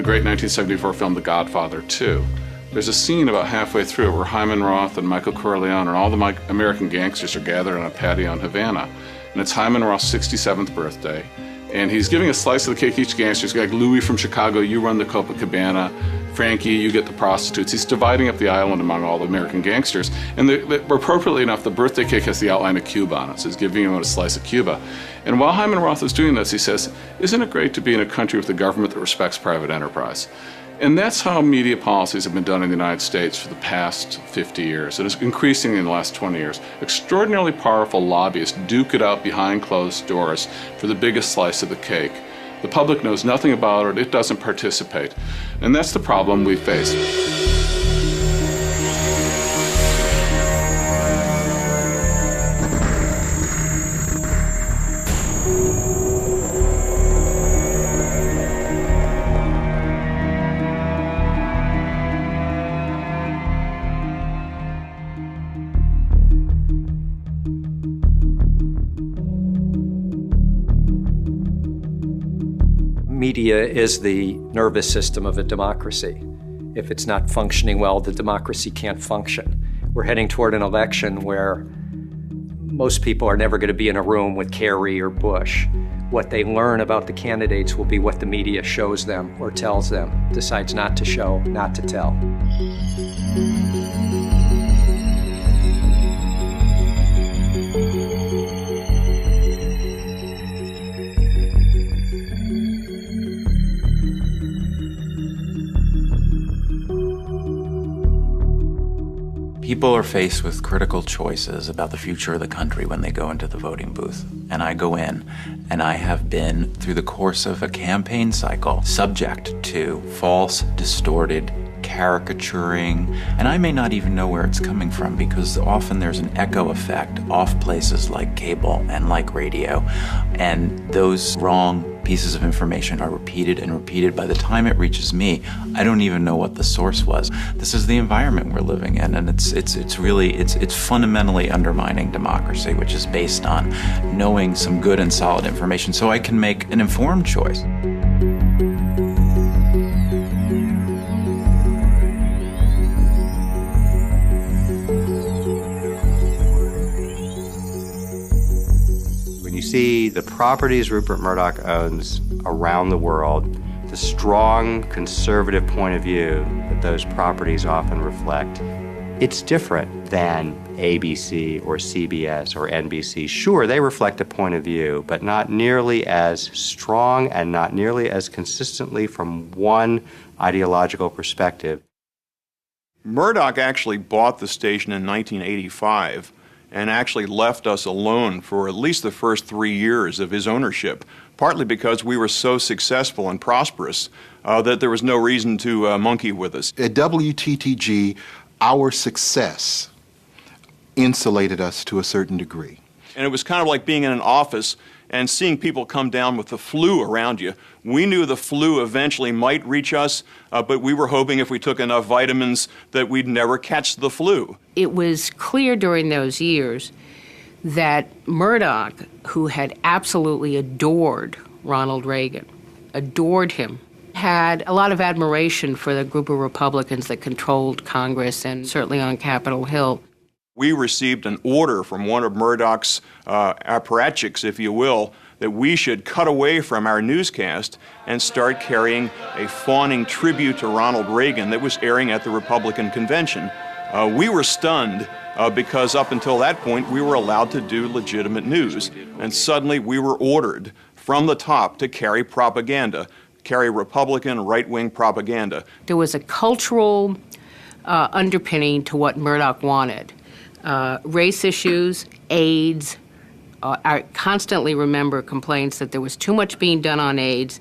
the great 1974 film The Godfather 2. There's a scene about halfway through where Hyman Roth and Michael Corleone and all the American gangsters are gathered on a patio in Havana. And it's Hyman Roth's 67th birthday. And he's giving a slice of the cake each gangster. He's like, Louis from Chicago, you run the Copacabana. Frankie, you get the prostitutes. He's dividing up the island among all the American gangsters. And appropriately enough, the birthday cake has the outline of Cuba on it. So he's giving him a slice of Cuba. And while Hyman Roth is doing this, he says, isn't it great to be in a country with a government that respects private enterprise? And that's how media policies have been done in the United States for the past 50 years. It is increasing in the last 20 years. Extraordinarily powerful lobbyists duke it out behind closed doors for the biggest slice of the cake. The public knows nothing about it. It doesn't participate. And that's the problem we face. Media is the nervous system of a democracy. If it's not functioning well, the democracy can't function. We're heading toward an election where most people are never going to be in a room with Kerry or Bush. What they learn about the candidates will be what the media shows them or tells them, decides not to show, not to tell. People are faced with critical choices about the future of the country when they go into the voting booth. And I go in, and I have been, through the course of a campaign cycle, subject to false, distorted, caricaturing, and I may not even know where it's coming from because often there's an echo effect off places like cable and like radio, and those wrong pieces of information are repeated and repeated. By the time it reaches me, I don't even know what the source was. This is the environment we're living in, and it's fundamentally undermining democracy, which is based on knowing some good and solid information so I can make an informed choice. See the properties Rupert Murdoch owns around the world, the strong conservative point of view that those properties often reflect, it's different than ABC or CBS or NBC. Sure, they reflect a point of view, but not nearly as strong and not nearly as consistently from one ideological perspective. Murdoch actually bought the station in 1985 and actually left us alone for at least the first 3 years of his ownership, partly because we were so successful and prosperous that there was no reason to monkey with us. At WTTG, our success insulated us to a certain degree. And it was kind of like being in an office and seeing people come down with the flu around you. We knew the flu eventually might reach us, but we were hoping if we took enough vitamins that we'd never catch the flu. It was clear during those years that Murdoch, who had absolutely adored Ronald Reagan, adored him, had a lot of admiration for the group of Republicans that controlled Congress and certainly on Capitol Hill. We received an order from one of Murdoch's apparatchiks, if you will, that we should cut away from our newscast and start carrying a fawning tribute to Ronald Reagan that was airing at the Republican convention. We were stunned because up until that point we were allowed to do legitimate news, and suddenly we were ordered from the top to carry propaganda, carry Republican right-wing propaganda. There was a cultural underpinning to what Murdoch wanted. Race issues, AIDS. I constantly remember complaints that there was too much being done on AIDS.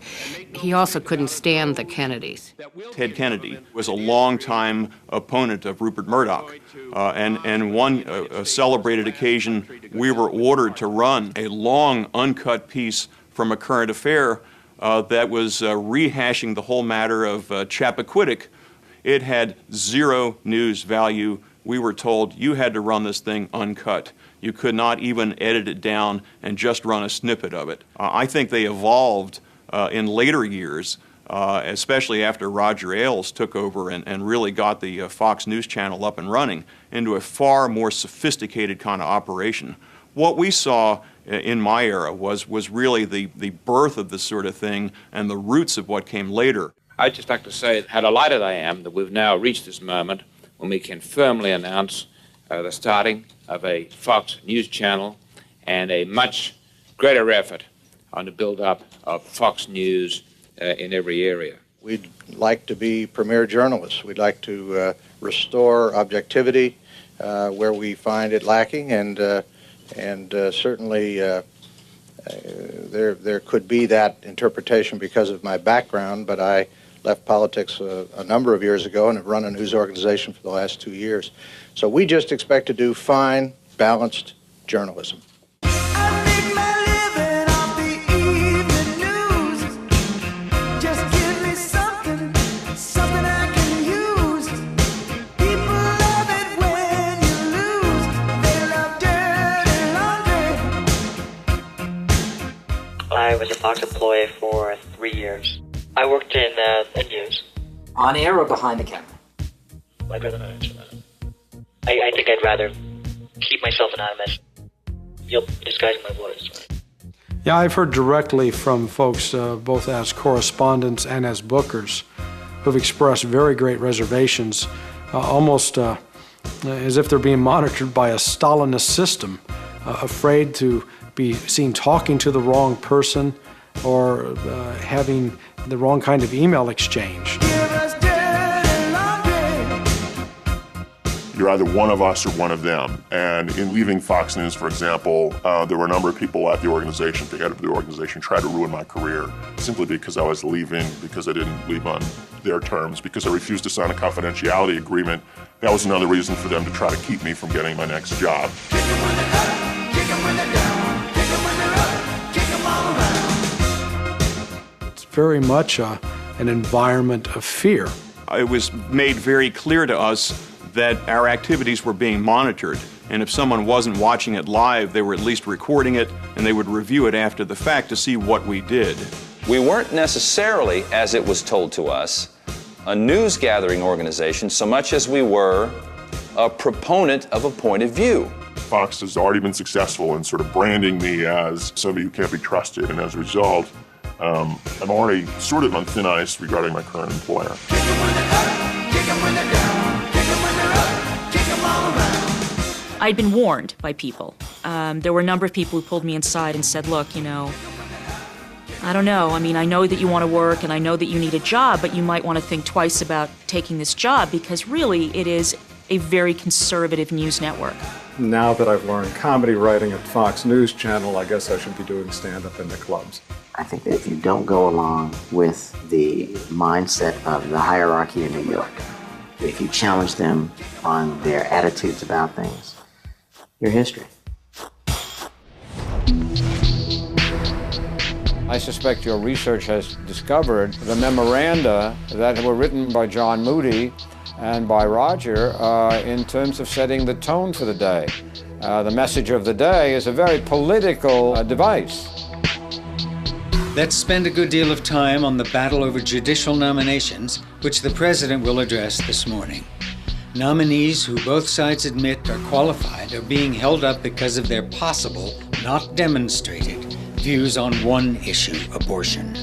He also couldn't stand the Kennedys. Ted Kennedy was a longtime opponent of Rupert Murdoch. And one celebrated occasion, we were ordered to run a long, uncut piece from A Current Affair that was rehashing the whole matter of Chappaquiddick. It had zero news value. We were told you had to run this thing uncut. You could not even edit it down and just run a snippet of it. I think they evolved in later years especially after Roger Ailes took over and really got the Fox News Channel up and running, into a far more sophisticated kind of operation. What we saw in my era was really the birth of this sort of thing and the roots of what came later. I'd just like to say how delighted I am that we've now reached this moment when we can firmly announce the starting of a Fox News Channel and a much greater effort on the build-up of Fox News in every area. We'd like to be premier journalists. We'd like to restore objectivity where we find it lacking, and certainly there could be that interpretation because of my background, but I left politics a number of years ago and have run a news organization for the last 2 years. So we just expect to do fine, balanced journalism. I was a Fox employee for 3 years. I worked in the news. On air or behind the camera? I'd rather not answer that. I think I'd rather keep myself anonymous. You'll disguise my voice. Yeah, I've heard directly from folks, both as correspondents and as bookers, who've expressed very great reservations, almost as if they're being monitored by a Stalinist system, afraid to be seen talking to the wrong person or having the wrong kind of email exchange. You're either one of us or one of them. And in leaving Fox News, for example, there were a number of people at the organization, the head of the organization, tried to ruin my career simply because I was leaving, because I didn't leave on their terms, because I refused to sign a confidentiality agreement. That was another reason for them to try to keep me from getting my next job. It's very much an environment of fear. It was made very clear to us that our activities were being monitored, and if someone wasn't watching it live, they were at least recording it, and they would review it after the fact to see what we did. We weren't necessarily, as it was told to us, a news-gathering organization so much as we were a proponent of a point of view. Fox has already been successful in sort of branding me as somebody who can't be trusted, and as a result, I'm already sort of on thin ice regarding my current employer. I'd been warned by people. There were a number of people who pulled me inside and said, look, you know, I don't know. I mean, I know that you want to work and I know that you need a job, but you might want to think twice about taking this job because really it is a very conservative news network. Now that I've learned comedy writing at Fox News Channel, I guess I should be doing stand-up in the clubs. I think that if you don't go along with the mindset of the hierarchy in New York, if you challenge them on their attitudes about things, your history. I suspect your research has discovered the memoranda that were written by John Moody and by Roger in terms of setting the tone for the day. The message of the day is a very political device. Let's spend a good deal of time on the battle over judicial nominations, which the president will address this morning. Nominees who both sides admit are qualified are being held up because of their possible, not demonstrated, views on one issue, abortion.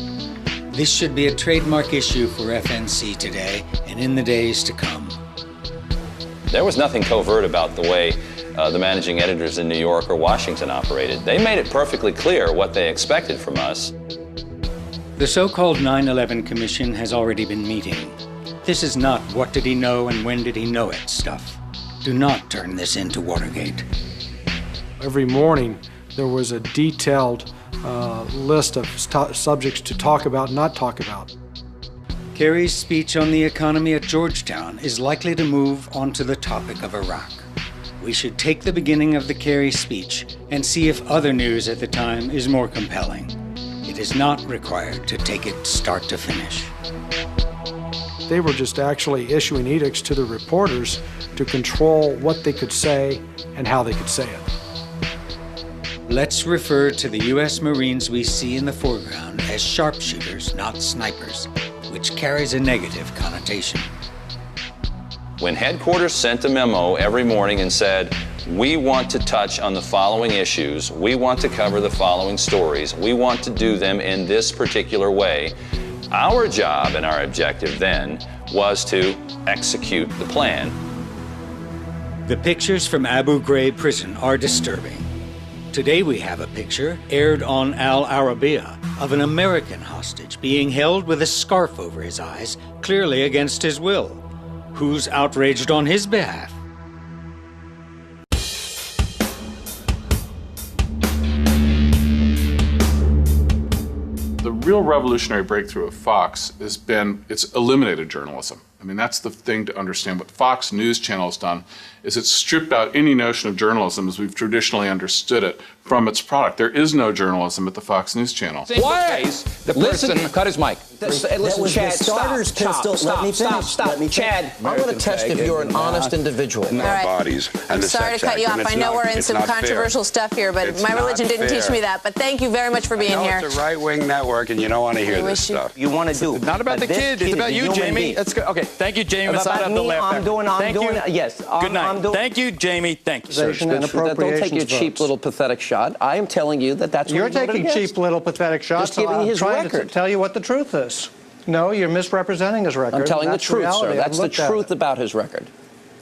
This should be a trademark issue for FNC today and in the days to come. There was nothing covert about the way the managing editors in New York or Washington operated. They made it perfectly clear what they expected from us. The so-called 9/11 Commission has already been meeting. This is not what did he know and when did he know it stuff. Do not turn this into Watergate. Every morning there was a detailed list of subjects to talk about, not talk about. Kerry's speech on the economy at Georgetown is likely to move onto the topic of Iraq. We should take the beginning of the Kerry speech and see if other news at the time is more compelling. It is not required to take it start to finish. They were just actually issuing edicts to the reporters to control what they could say and how they could say it. Let's refer to the U.S. Marines we see in the foreground as sharpshooters, not snipers. which carries a negative connotation. When headquarters sent a memo every morning and said, we want to touch on the following issues, we want to cover the following stories, we want to do them in this particular way, our job and our objective then was to execute the plan. The pictures from Abu Ghraib prison are disturbing. Today we have a picture, aired on Al Arabiya, of an American hostage being held with a scarf over his eyes, clearly against his will. Who's outraged on his behalf? The real revolutionary breakthrough of Fox has been it's eliminated journalism. I mean, that's the thing to understand. What Fox News Channel has done is it's stripped out any notion of journalism as we've traditionally understood it from its product. There is no journalism at the Fox News Channel. Why? Listen, cut his mic. Listen, Chad, starter's pistol. Let me finish. Stop. Chad, I want to test if you're an honest individual. All right. I'm sorry to cut you off. I know we're in some controversial stuff here, but my religion didn't teach me that. But thank you very much for being here. It's a right-wing network, and you don't want to hear this stuff. You want to do. It's not about the kid. It's about you, Jamie. Let's go. Okay. Thank you, Jamie. Let's not have the laugh. I'm doing. Yes. Good night. Thank you, Jamie. Thank you, sir. Don't take your cheap little pathetic shot. I am telling you that that's what you're taking cheap little pathetic shots. Just giving his trying record. to tell you what the truth is. No, you're misrepresenting his record. I'm telling the truth, sir. That's the Looked at truth it. about his record.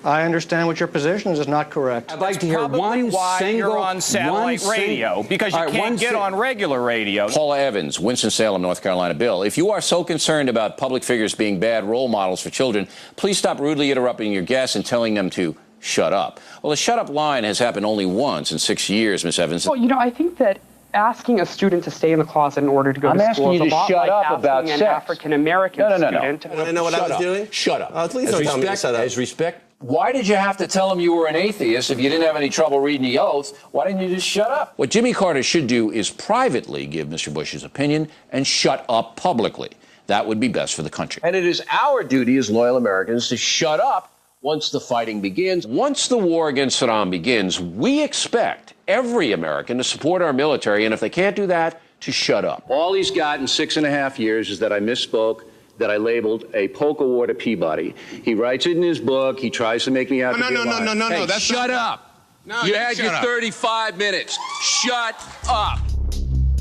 I understand what your position is not correct. I'd like to hear one single... you're on satellite radio, because you can't get on regular radio. Paula Evans, Winston-Salem, North Carolina. Bill, if you are so concerned about public figures being bad role models for children, please stop rudely interrupting your guests and telling them to shut up. Well, the shut up line has happened only once in 6 years, Miss Evans. Well, I think that asking a student to stay in the closet in order to go to school is a lot like asking an African-American student. No. Want to know what I was doing? Shut up. Please don't tell me to shut up. As respect, why did you have to tell him you were an atheist if you didn't have any trouble reading the oath? Why didn't you just shut up? What Jimmy Carter should do is privately give Mr. Bush his opinion and shut up publicly. That would be best for the country. And it is our duty as loyal Americans to shut up once the fighting begins. Once the war against Saddam begins, we expect every American to support our military, and if they can't do that, to shut up. All he's got in 6.5 years is that I misspoke, that I labeled a polka war to Peabody. He writes it in his book. He tries to make me out to be a liar. No. Hey, shut up. No, you had your 35 minutes. Shut up.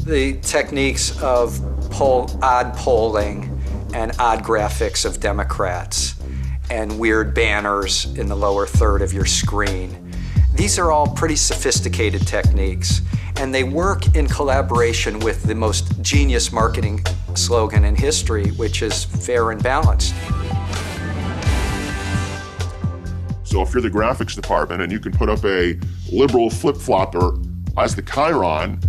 The techniques of odd polling and odd graphics of Democrats and weird banners in the lower third of your screen. These are all pretty sophisticated techniques, and they work in collaboration with the most genius marketing slogan in history, which is fair and balanced. So if you're the graphics department and you can put up a liberal flip-flopper as the Chiron,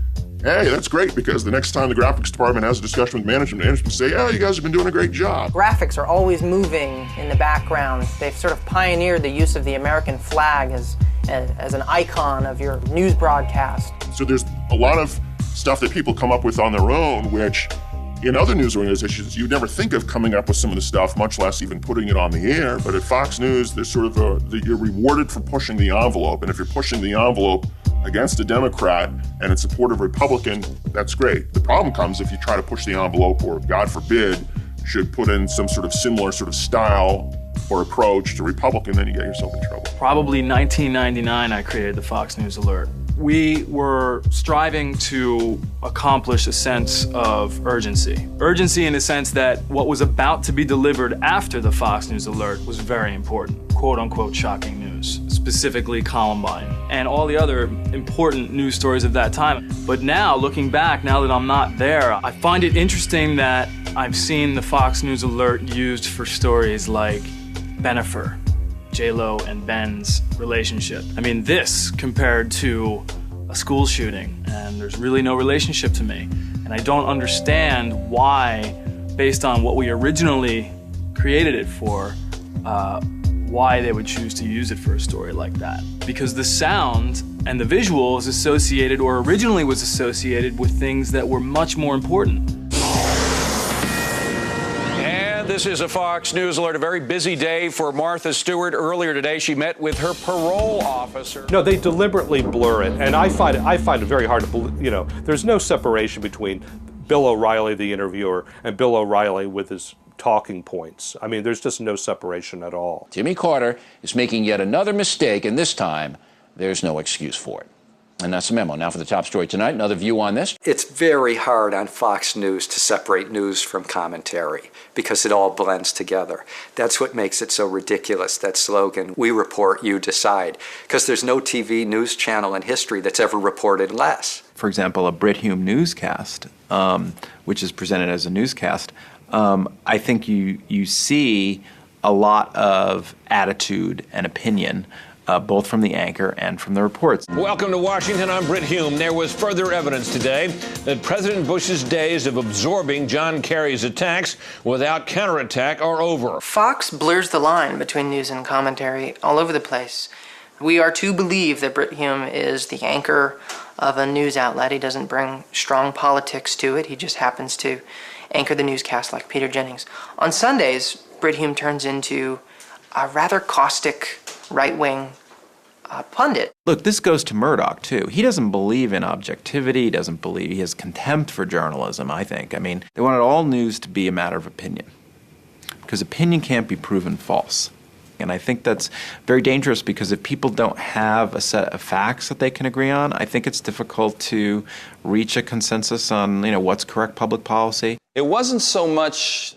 hey, that's great, because the next time the graphics department has a discussion with management say, oh, you guys have been doing a great job. Graphics are always moving in the background. They've sort of pioneered the use of the American flag as an icon of your news broadcast. So there's a lot of stuff that people come up with on their own, which in other news organizations, you'd never think of coming up with some of the stuff, much less even putting it on the air. But at Fox News, there's sort of you're rewarded for pushing the envelope. And if you're pushing the envelope against a Democrat and in support of a Republican, that's great. The problem comes if you try to push the envelope or, God forbid, should put in some sort of similar sort of style or approach to Republican, then you get yourself in trouble. Probably 1999, I created the Fox News Alert. We were striving to accomplish a sense of urgency. Urgency in the sense that what was about to be delivered after the Fox News Alert was very important. Quote-unquote shocking news, specifically Columbine, and all the other important news stories of that time. But now, looking back, now that I'm not there, I find it interesting that I've seen the Fox News Alert used for stories like Bennifer, J-Lo and Ben's relationship. I mean, this compared to a school shooting, and there's really no relationship to me. And I don't understand why, based on what we originally created it for, why they would choose to use it for a story like that. Because the sound and the visual is associated, or originally was associated, with things that were much more important. This is a Fox News Alert. A very busy day for Martha Stewart. Earlier today, she met with her parole officer. No, they deliberately blur it, and I find it very hard to believe. There's no separation between Bill O'Reilly, the interviewer, and Bill O'Reilly with his talking points. I mean, there's just no separation at all. Jimmy Carter is making yet another mistake, and this time, there's no excuse for it. And that's the memo. Now for the top story tonight, another view on this. It's very hard on Fox News to separate news from commentary because it all blends together. That's what makes it so ridiculous, that slogan, "We report, you decide," because there's no TV news channel in history that's ever reported less. For example, a Brit Hume newscast, which is presented as a newscast, I think you see a lot of attitude and opinion, both from the anchor and from the reports. Welcome to Washington. I'm Britt Hume. There was further evidence today that President Bush's days of absorbing John Kerry's attacks without counterattack are over. Fox blurs the line between news and commentary all over the place. We are to believe that Britt Hume is the anchor of a news outlet. He doesn't bring strong politics to it. He just happens to anchor the newscast like Peter Jennings. On Sundays, Britt Hume turns into a rather caustic right-wing pundit. Look, this goes to Murdoch, too. He doesn't believe in objectivity. He doesn't believe, he has contempt for journalism, I think. I mean, they wanted all news to be a matter of opinion, because opinion can't be proven false. And I think that's very dangerous, because if people don't have a set of facts that they can agree on, I think it's difficult to reach a consensus on, what's correct public policy. It wasn't so much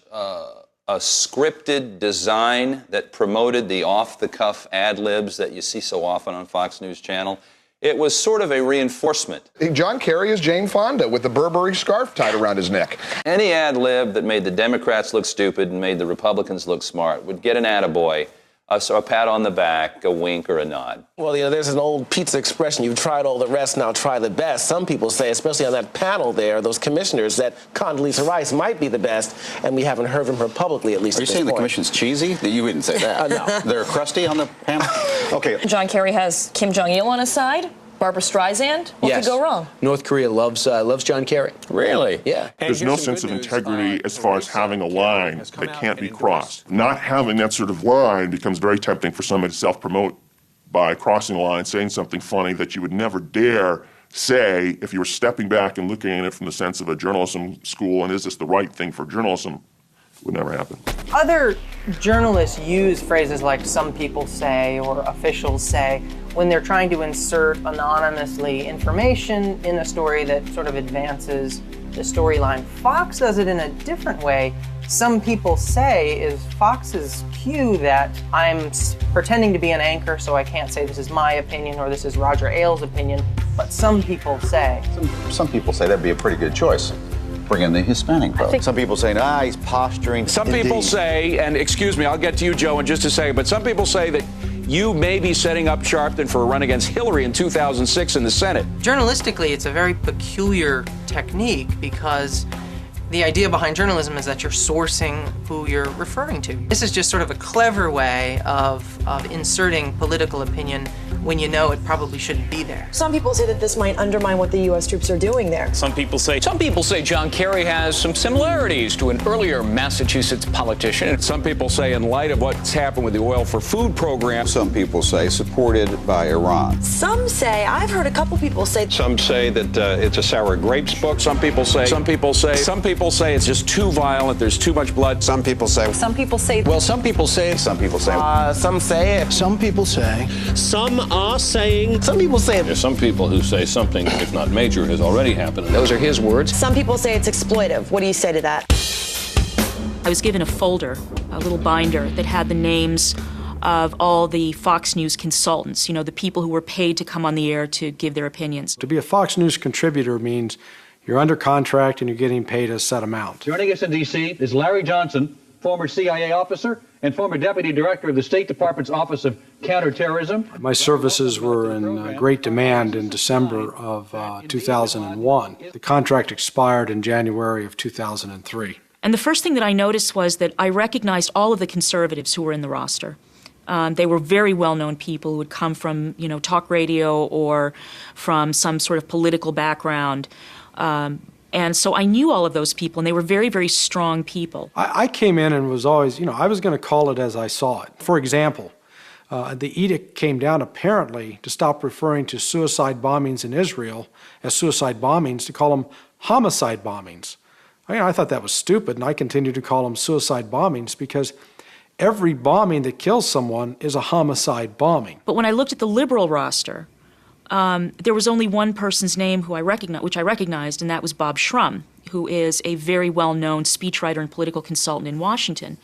a scripted design that promoted the off-the-cuff ad-libs that you see so often on Fox News Channel. It was sort of a reinforcement. John Kerry is Jane Fonda with the Burberry scarf tied around his neck. Any ad-lib that made the Democrats look stupid and made the Republicans look smart would get an attaboy, a pat on the back, a wink, or a nod. Well, there's an old pizza expression, you've tried all the rest, now try the best. Some people say, especially on that panel there, those commissioners, that Condoleezza Rice might be the best, and we haven't heard from her publicly, at least. Are you saying the commission's cheesy? You wouldn't say that. No. They're crusty on the panel? Okay. John Kerry has Kim Jong-il on his side. Barbara Streisand? What could go wrong? North Korea loves John Kerry. Really? Yeah. There's no sense of integrity as far as having a line that can't be crossed. Not having that sort of line becomes very tempting for somebody to self-promote by crossing a line, saying something funny that you would never dare say if you were stepping back and looking at it from the sense of a journalism school, and is this the right thing for journalism? Would never happen. Other journalists use phrases like "some people say" or "officials say" when they're trying to insert anonymously information in a story that sort of advances the storyline. Fox does it in a different way. "Some people say" is Fox's cue that I'm pretending to be an anchor, so I can't say this is my opinion or this is Roger Ailes' opinion, but some people say. Some people say that'd be a pretty good choice. Bring in the Hispanic vote. Some people say, he's posturing. Some people say, and excuse me, I'll get to you, Joe, in just a second, but some people say that you may be setting up Sharpton for a run against Hillary in 2006 in the Senate. Journalistically, it's a very peculiar technique because the idea behind journalism is that you're sourcing who you're referring to. This is just sort of a clever way of inserting political opinion when you know it probably shouldn't be there. Some people say that this might undermine what the U.S. troops are doing there. Some people say John Kerry has some similarities to an earlier Massachusetts politician. And some people say, in light of what's happened with the oil for food program. Some people say supported by Iran. Some say, I've heard a couple people say. Some say that it's a sour grapes book. Some people say it's just too violent. There's too much blood. Some people say. Some people say. Well, some people say. Some people say. Some say it. Some people say. Some are saying. Some people say it. There's some people who say something, if not major, has already happened. Those are his words. Some people say it's exploitive. What do you say to that? I was given a folder, a little binder that had the names of all the Fox News consultants, the people who were paid to come on the air to give their opinions. To be a Fox News contributor means you're under contract and you're getting paid a set amount. Joining us in D.C. is Larry Johnson, former CIA officer and former deputy director of the State Department's Office of Counterterrorism. My services were in great demand in December of 2001. The contract expired in January of 2003. And the first thing that I noticed was that I recognized all of the conservatives who were in the roster. They were very well-known people who had come from, talk radio or from some sort of political background. And so I knew all of those people, and they were very, very strong people. I came in and was always, I was going to call it as I saw it. For example, the edict came down apparently to stop referring to suicide bombings in Israel as suicide bombings, to call them homicide bombings. I thought that was stupid, and I continued to call them suicide bombings because every bombing that kills someone is a homicide bombing. But when I looked at the liberal roster, there was only one person's name which I recognized, and that was Bob Shrum, who is a very well-known speechwriter and political consultant in Washington.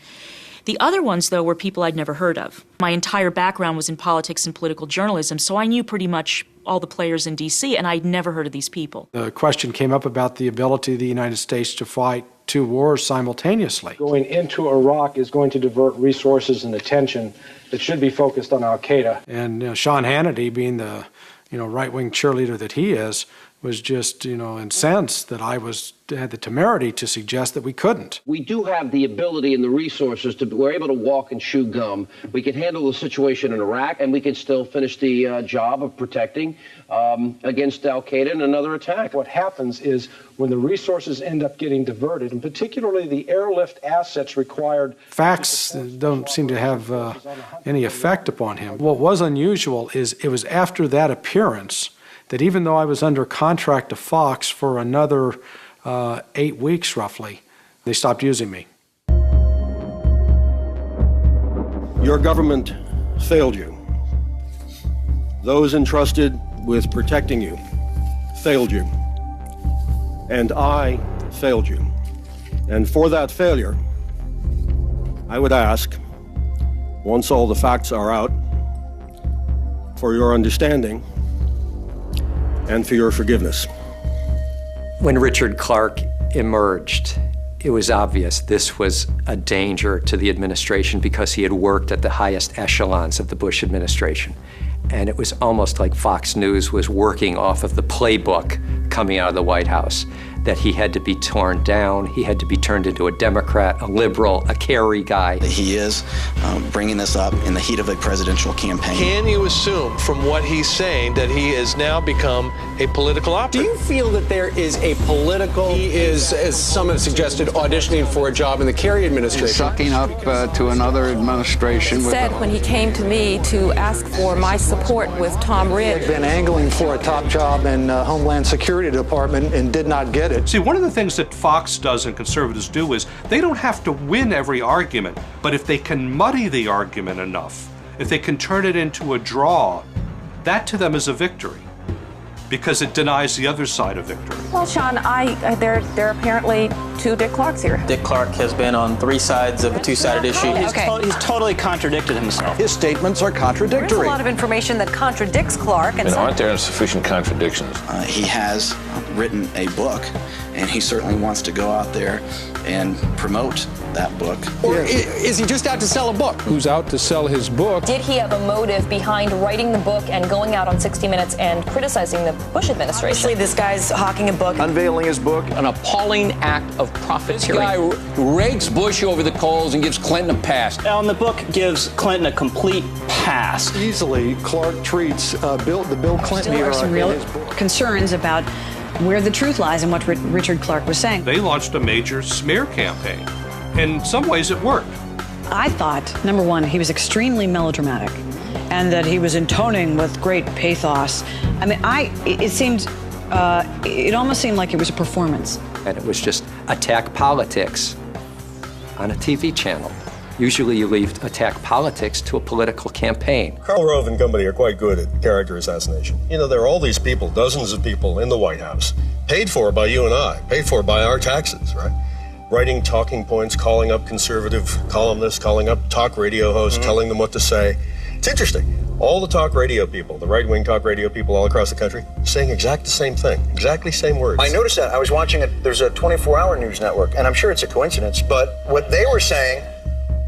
The other ones, though, were people I'd never heard of. My entire background was in politics and political journalism, so I knew pretty much all the players in D.C., and I'd never heard of these people. The question came up about the ability of the United States to fight two wars simultaneously. Going into Iraq is going to divert resources and attention that should be focused on al-Qaeda. And Sean Hannity, being the right-wing cheerleader that he is, was just incensed that I had the temerity to suggest that we couldn't. We do have the ability and the resources we're able to walk and chew gum. We can handle the situation in Iraq, and we can still finish the job of protecting against al-Qaeda and another attack. What happens is when the resources end up getting diverted, and particularly the airlift assets required. Facts don't seem to have any effect upon him. What was unusual is it was after that appearance that even though I was under contract to Fox for another 8 weeks roughly, they stopped using me. Your government failed you. Those entrusted with protecting you failed you. And I failed you. And for that failure, I would ask, once all the facts are out, for your understanding and for your forgiveness. When Richard Clarke emerged, it was obvious this was a danger to the administration because he had worked at the highest echelons of the Bush administration. And it was almost like Fox News was working off of the playbook coming out of the White House, that he had to be torn down, he had to be turned into a Democrat, a liberal, a Kerry guy. He is bringing this up in the heat of a presidential campaign. Can you assume from what he's saying that he has now become a political operative? Do you feel that there is a political... He is, as some have suggested, auditioning for a job in the Kerry administration. He's sucking up to another administration. He said when he came to me to ask for my support with Tom Ridge. He had been angling for a top job in Homeland Security Department and did not get it. See, one of the things that Fox does and conservatives do is they don't have to win every argument, but if they can muddy the argument enough, if they can turn it into a draw, that to them is a victory, because it denies the other side a victory. Well, Sean, there are apparently two Dick Clarks here. Dick Clarke has been on three sides of a two-sided issue. He's totally contradicted himself. His statements are contradictory. There's a lot of information that contradicts Clarke. And aren't there sufficient contradictions? He has written a book, and he certainly wants to go out there and promote that book. Or is he just out to sell a book? Who's out to sell his book? Did he have a motive behind writing the book and going out on 60 Minutes and criticizing the Bush administration? Obviously, this guy's hawking a book. Unveiling his book. An appalling act of profiteering. This guy rakes Bush over the coals and gives Clinton a pass. Now, and the book gives Clinton a complete pass. Easily, Clarke treats the Bill Clinton era. There are some real concerns about where the truth lies and what Richard Clarke was saying. They launched a major smear campaign. In some ways, it worked. I thought, number one, he was extremely melodramatic and that he was intoning with great pathos. I mean, it almost seemed like it was a performance. And it was just attack politics on a TV channel. Usually you leave attack politics to a political campaign. Karl Rove and company are quite good at character assassination. You know, there are all these people, dozens of people in the White House, paid for by you and I, paid for by our taxes, right? Writing talking points, calling up conservative columnists, calling up talk radio hosts, telling them what to say. It's interesting. All the talk radio people, the right-wing talk radio people all across the country, saying exactly the same thing, exactly same words. I noticed that. I was watching it. There's a 24-hour news network, and I'm sure it's a coincidence, but what they were saying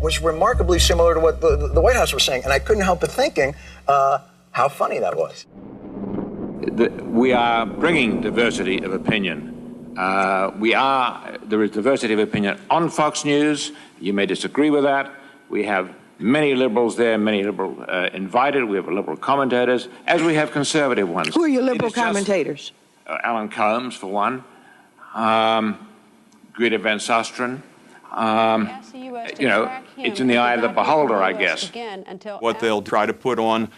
was remarkably similar to what the White House was saying, and I couldn't help but thinking how funny that was. We are bringing diversity of opinion. There is diversity of opinion on Fox News. You may disagree with that. We have many liberals there, many liberal invited. We have liberal commentators, as we have conservative ones. Who are your liberal commentators? Alan Colmes, for one. Greta Van Susteren. It's in the eye of the beholder, I guess. What they'll try to put on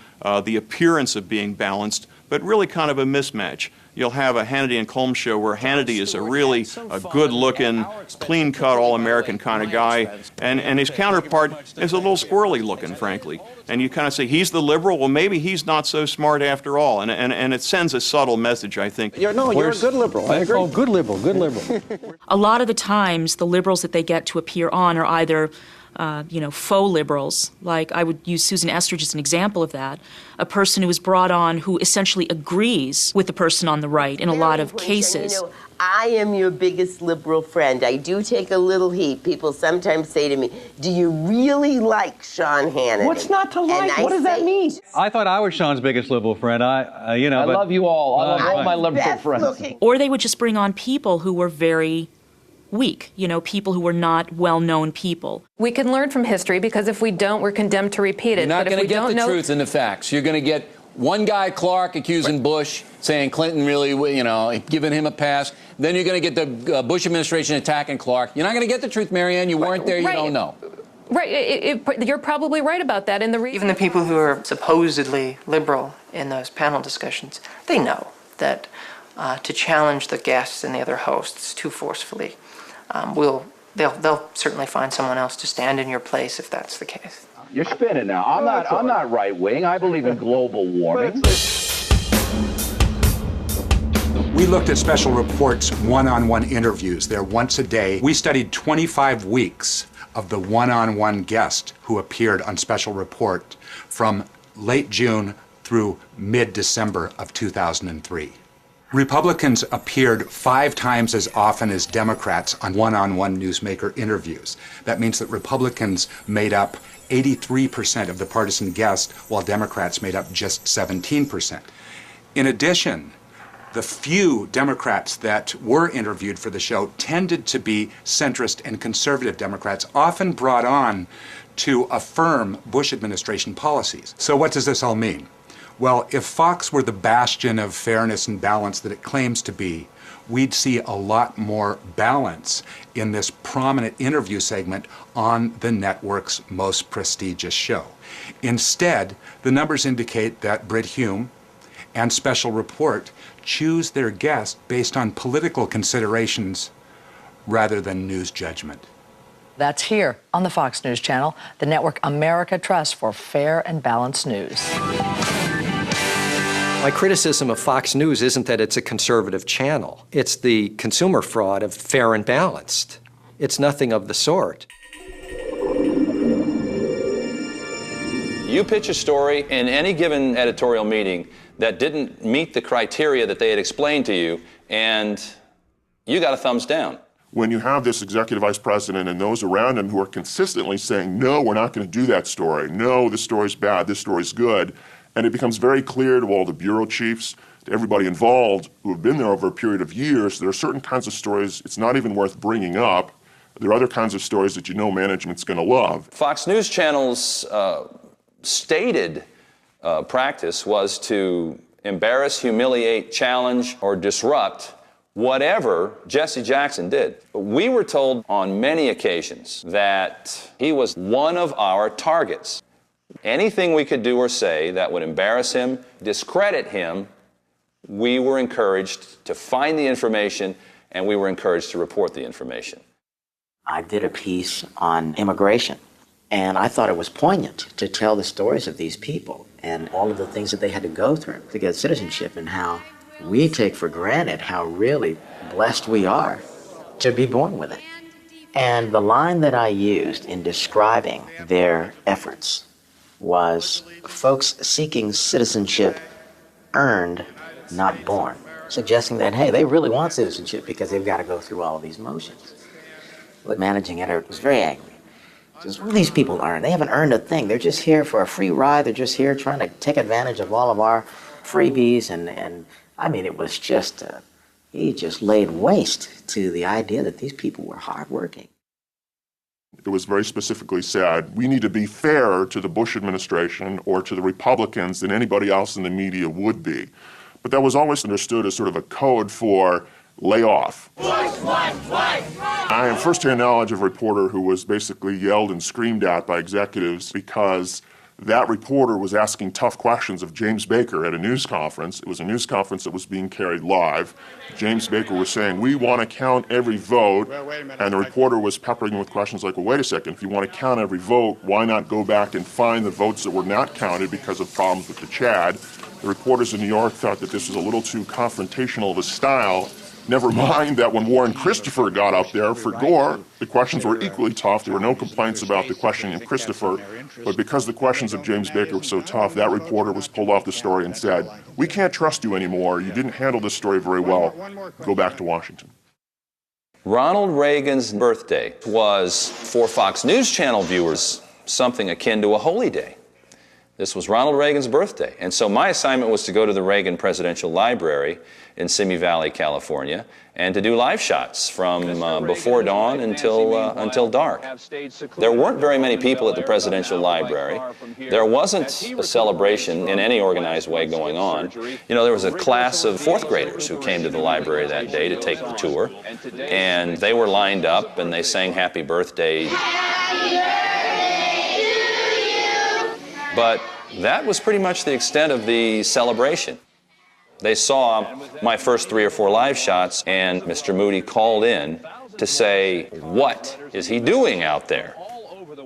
the appearance of being balanced, but really kind of a mismatch. You'll have a Hannity and Colm show where Hannity is a really good-looking, clean-cut, all-American kind of guy, and his counterpart is a little squirrely-looking, frankly. And you kind of say, he's the liberal? Well, maybe he's not so smart after all. And it sends a subtle message, I think. You're a good liberal. I agree. Oh, good liberal, good liberal. A lot of the times, the liberals that they get to appear on are either faux liberals. Like, I would use Susan Estridge as an example of that. A person who is brought on who essentially agrees with the person on the right in a lot of cases. I am your biggest liberal friend. I do take a little heat. People sometimes say to me, do you really like Sean Hannity? What's not to like? What does that mean? I thought I was Sean's biggest liberal friend. I love you all. I love all my liberal friends. Or they would just bring on people who were very weak, people who were not well-known people. We can learn from history because if we don't, we're condemned to repeat it. You're not going to get the truth and the facts. You're going to get one guy, Clark, accusing Bush, saying Clinton really, giving him a pass. Then you're going to get the Bush administration attacking Clark. You're not going to get the truth, Marianne. You weren't there. You don't know. Right. You're probably right about that. Even the people who are supposedly liberal in those panel discussions, they know that to challenge the guests and the other hosts too forcefully, they'll certainly find someone else to stand in your place if that's the case. You're spinning now. I'm not right wing. I believe in global warming. We looked at Special Report's one-on-one interviews. They're once a day. We studied 25 weeks of the one-on-one guest who appeared on Special Report from late June through mid-December of 2003. Republicans appeared 5 times as often as Democrats on one-on-one newsmaker interviews. That means that Republicans made up 83% of the partisan guests, while Democrats made up just 17%. In addition, the few Democrats that were interviewed for the show tended to be centrist and conservative Democrats, often brought on to affirm Bush administration policies. So what does this all mean? Well, if Fox were the bastion of fairness and balance that it claims to be, we'd see a lot more balance in this prominent interview segment on the network's most prestigious show. Instead, the numbers indicate that Brit Hume and Special Report choose their guests based on political considerations rather than news judgment. That's here on the Fox News Channel, the network America trusts for fair and balanced news. My criticism of Fox News isn't that it's a conservative channel. It's the consumer fraud of fair and balanced. It's nothing of the sort. You pitch a story in any given editorial meeting that didn't meet the criteria that they had explained to you, and you got a thumbs down. When you have this executive vice president and those around him who are consistently saying, no, we're not going to do that story. No, this story's bad. This story's good. And it becomes very clear to all the bureau chiefs, to everybody involved who have been there over a period of years, there are certain kinds of stories it's not even worth bringing up. There are other kinds of stories that management's going to love. Fox News Channel's stated practice was to embarrass, humiliate, challenge, or disrupt whatever Jesse Jackson did. We were told on many occasions that he was one of our targets. Anything we could do or say that would embarrass him, discredit him, we were encouraged to find the information, and we were encouraged to report the information. I did a piece on immigration, and I thought it was poignant to tell the stories of these people and all of the things that they had to go through to get citizenship, and how we take for granted how really blessed we are to be born with it. And the line that I used in describing their efforts was folks seeking citizenship earned, not born, suggesting that, hey, they really want citizenship because they've got to go through all of these motions. But managing editor was very angry. Says, what do these people earn? They haven't earned a thing. They're just here for a free ride. They're just here trying to take advantage of all of our freebies. And I mean, it was just, he just laid waste to the idea that these people were hardworking. It was very specifically said, we need to be fairer to the Bush administration or to the Republicans than anybody else in the media would be. But that was always understood as sort of a code for lay off. I have first-hand knowledge of a reporter who was basically yelled and screamed at by executives because that reporter was asking tough questions of James Baker at a news conference. It was a news conference that was being carried live. James Baker was saying, we want to count every vote, and the reporter was peppering him with questions like, well, wait a second, if you want to count every vote, why not go back and find the votes that were not counted because of problems with the Chad? The reporters in New York thought that this was a little too confrontational of a style. Never mind that when Warren Christopher got up there for Gore, the questions were equally tough. There were no complaints about the questioning of Christopher. But because the questions of James Baker were so tough, that reporter was pulled off the story and said, we can't trust you anymore. You didn't handle this story very well. Go back to Washington. Ronald Reagan's birthday was, for Fox News Channel viewers, something akin to a holy day. This was Ronald Reagan's birthday. And so my assignment was to go to the Reagan Presidential Library in Simi Valley, California, and to do live shots from before dawn until dark. There weren't very many people at the Presidential Library. There wasn't a celebration in any organized way going on. You know, there was a class of fourth graders who came to the library that day to take the tour, and they were lined up and they sang happy birthday. But that was pretty much the extent of the celebration. They saw my first 3 or 4 live shots, and Mr. Moody called in to say, what is he doing out there?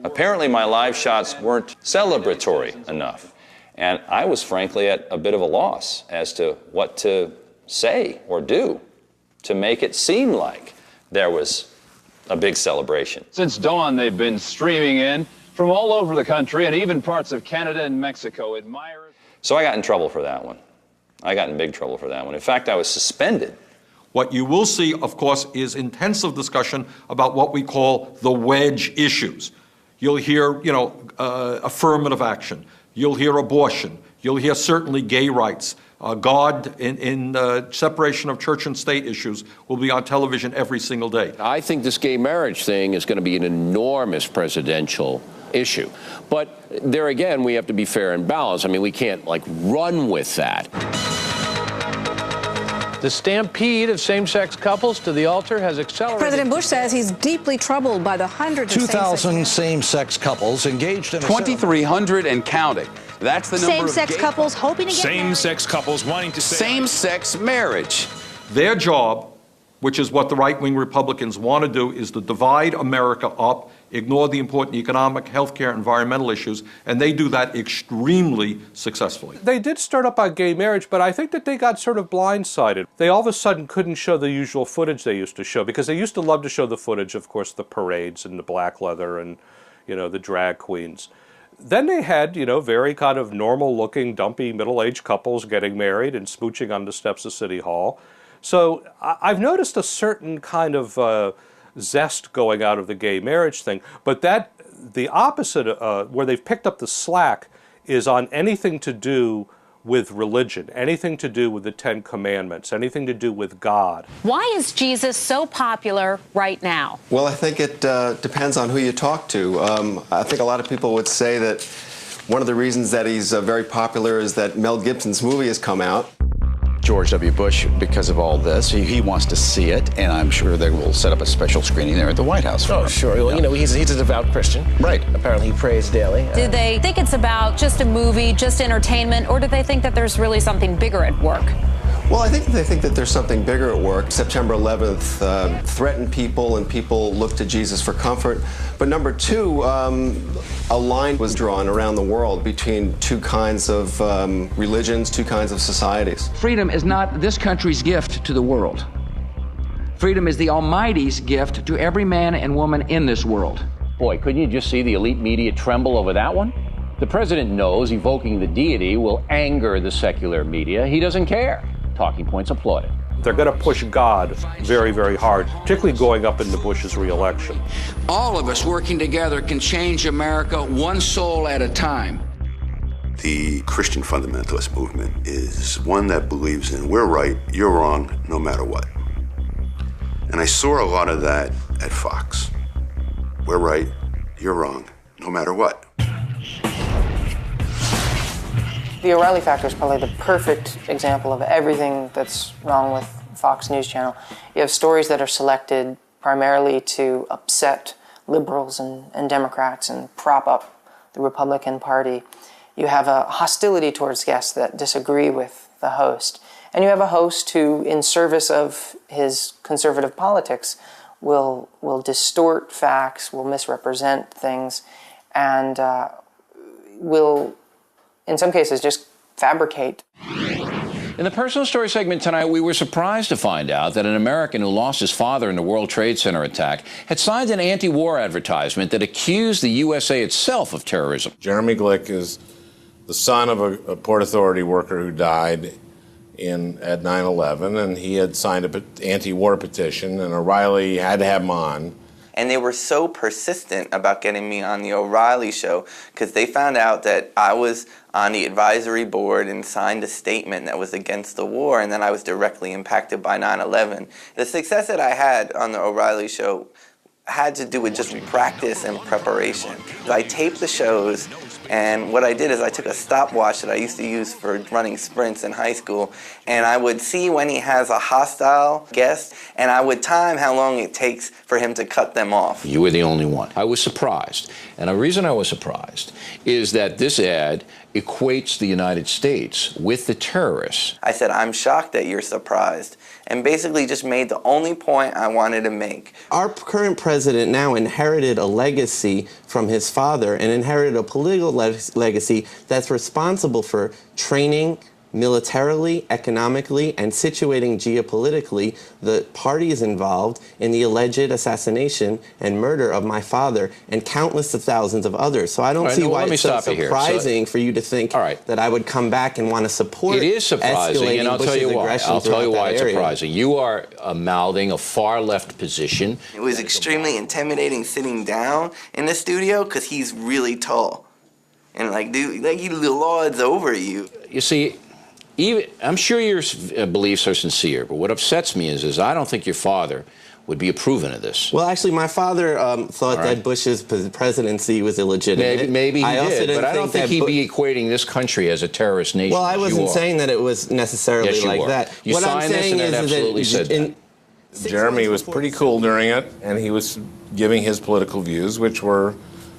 Apparently my live shots weren't celebratory enough. And I was frankly at a bit of a loss as to what to say or do to make it seem like there was a big celebration. Since dawn, they've been streaming in from all over the country and even parts of Canada and Mexico. Admirers. So I got in trouble for that one. I got in big trouble for that one. In fact, I was suspended. What you will see, of course, is intensive discussion about what we call the wedge issues. You'll hear, affirmative action. You'll hear abortion. You'll hear certainly gay rights. God in separation of church and state issues will be on television every single day. I think this gay marriage thing is going to be an enormous presidential issue. But there again, we have to be fair and balanced. I mean, we can't, run with that. The stampede of same-sex couples to the altar has accelerated. President Bush says he's deeply troubled by the hundreds of 2,000 same-sex couples engaged in 2,300 and counting. That's the number of same-sex couples hoping to get same-sex couples wanting to say same-sex marriage. Their job, which is what the right-wing Republicans want to do, is to divide America up, ignore the important economic, healthcare, environmental issues, and they do that extremely successfully. They did start up on gay marriage, but I think that they got sort of blindsided. They all of a sudden couldn't show the usual footage they used to show, because they used to love to show the footage, of course, the parades and the black leather and, the drag queens. Then they had, very kind of normal-looking, dumpy, middle-aged couples getting married and smooching on the steps of City Hall. So I've noticed a certain kind of zest going out of the gay marriage thing, but the opposite, where they've picked up the slack, is on anything to do with religion, anything to do with the 10 Commandments, anything to do with God. Why is Jesus so popular right now? Well, I think it depends on who you talk to. I think a lot of people would say that one of the reasons that he's very popular is that Mel Gibson's movie has come out. George W. Bush, because of all this, he wants to see it, and I'm sure they will set up a special screening there at the White House. Oh, sure. Well, he's a devout Christian. Right. Apparently he prays daily. Do they think it's about just a movie, just entertainment, or do they think that there's really something bigger at work? Well, I think they think that there's something bigger at work. September 11th threatened people, and people looked to Jesus for comfort. But number two, a line was drawn around the world between two kinds of religions, two kinds of societies. Freedom is not this country's gift to the world. Freedom is the Almighty's gift to every man and woman in this world. Boy, couldn't you just see the elite media tremble over that one? The president knows evoking the deity will anger the secular media. He doesn't care. Talking points applauded. They're going to push God very, very hard, particularly going up into Bush's reelection. All of us working together can change America one soul at a time. The Christian fundamentalist movement is one that believes in we're right, you're wrong, no matter what. And I saw a lot of that at Fox. We're right, you're wrong, no matter what. The O'Reilly Factor is probably the perfect example of everything that's wrong with Fox News Channel. You have stories that are selected primarily to upset liberals and Democrats and prop up the Republican Party. You have a hostility towards guests that disagree with the host. And you have a host who, in service of his conservative politics, will distort facts, will misrepresent things, and will, in some cases, just fabricate. In the personal story segment tonight, we were surprised to find out that an American who lost his father in the World Trade Center attack had signed an anti-war advertisement that accused the USA itself of terrorism. Jeremy Glick is the son of a Port Authority worker who died at 9/11, and he had signed an anti-war petition, and O'Reilly had to have him on. And they were so persistent about getting me on the O'Reilly show because they found out that I was on the advisory board and signed a statement that was against the war, and then I was directly impacted by 9/11. The success that I had on the O'Reilly show had to do with just practice and preparation. I taped the shows, and what I did is I took a stopwatch that I used to use for running sprints in high school, and I would see when he has a hostile guest, and I would time how long it takes for him to cut them off. You were the only one. I was surprised. And the reason I was surprised is that this ad equates the United States with the terrorists. I said, I'm shocked that you're surprised, and basically just made the only point I wanted to make. Our current president now inherited a legacy from his father and inherited a political legacy that's responsible for training militarily, economically, and situating geopolitically the parties involved in the alleged assassination and murder of my father and countless of thousands of others. So I don't see why it's so surprising for you to think that I would come back and want to support it is surprising, and I'll tell you why. I'll tell you why it's surprising. You are mouthing a far-left position. It was extremely intimidating sitting down in the studio because he's really tall. And dude, he lords over you. You see, I'm sure your beliefs are sincere, but what upsets me is I don't think your father would be approving of this. Well, actually, my father thought that Bush's presidency was illegitimate. Maybe he did, but I don't think he'd be equating this country as a terrorist nation. Well, I wasn't saying that it was necessarily like that. You signed this and it absolutely said that. Jeremy was pretty cool during it, and he was giving his political views, which were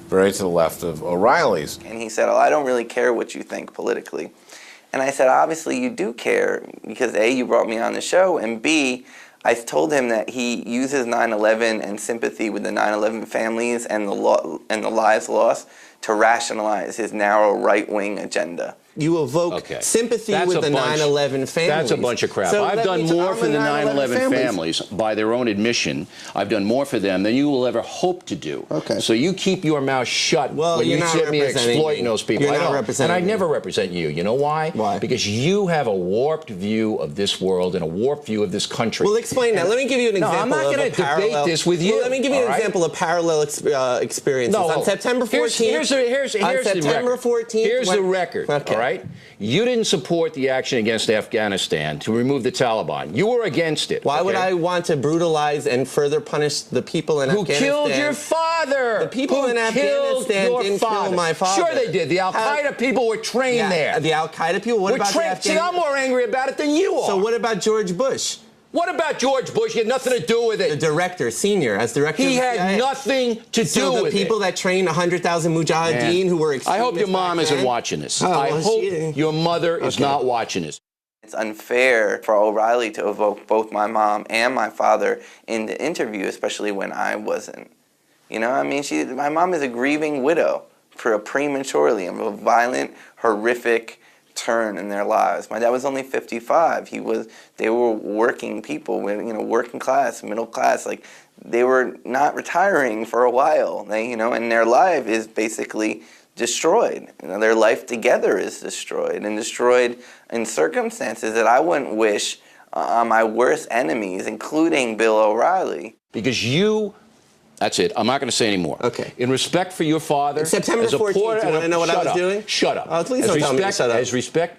very to the left of O'Reilly's. And he said, I don't really care what you think politically. And I said, obviously you do care, because A, you brought me on the show, and B, I told him that he uses 9/11 and sympathy with the 9/11 families and the lives lost to rationalize his narrow right-wing agenda. You evoke sympathy with the 9/11 families. That's a bunch of crap. So I've done more for the 9/11 families, by their own admission. I've done more for them than you will ever hope to do. Okay. So you keep your mouth shut when you see me exploiting those people. You're not representing me. And I never represent you. You know why? Why? Because you have a warped view of this world and a warped view of this country. Well, explain that. Let me give you an example. No, I'm not going to debate this with you. Well, let me give you an example of parallel experiences. No, on September 14th. Here's the record. All right? You didn't support the action against Afghanistan to remove the Taliban. You were against it. Why would I want to brutalize and further punish the people in Afghanistan? Who killed your father? The people in Afghanistan didn't kill my father. Sure they did. The Al-Qaeda people were trained there. The Al-Qaeda people? What about the Afghanistan? See, I'm more angry about it than you are. So what about George Bush? What about George Bush? He had nothing to do with it. The director, senior, as director. He had nothing to do with it. So the people that trained 100,000 mujahideen who were I hope your mom isn't watching this. I hope your mother is not watching this. It's unfair for O'Reilly to evoke both my mom and my father in the interview, especially when I wasn't. You know, I mean, my mom is a grieving widow prematurely of a violent, horrific turn in their lives. My dad was only 55. They were working people, working class, middle class. They were not retiring for a while. And their life is basically destroyed. Their life together is destroyed, and destroyed in circumstances that I wouldn't wish on my worst enemies, including Bill O'Reilly. Because that's it. I'm not going to say any more. Okay. In respect for your father... It's September 14th. Do you want to know what I was doing? Shut up. Please don't tell me to shut up.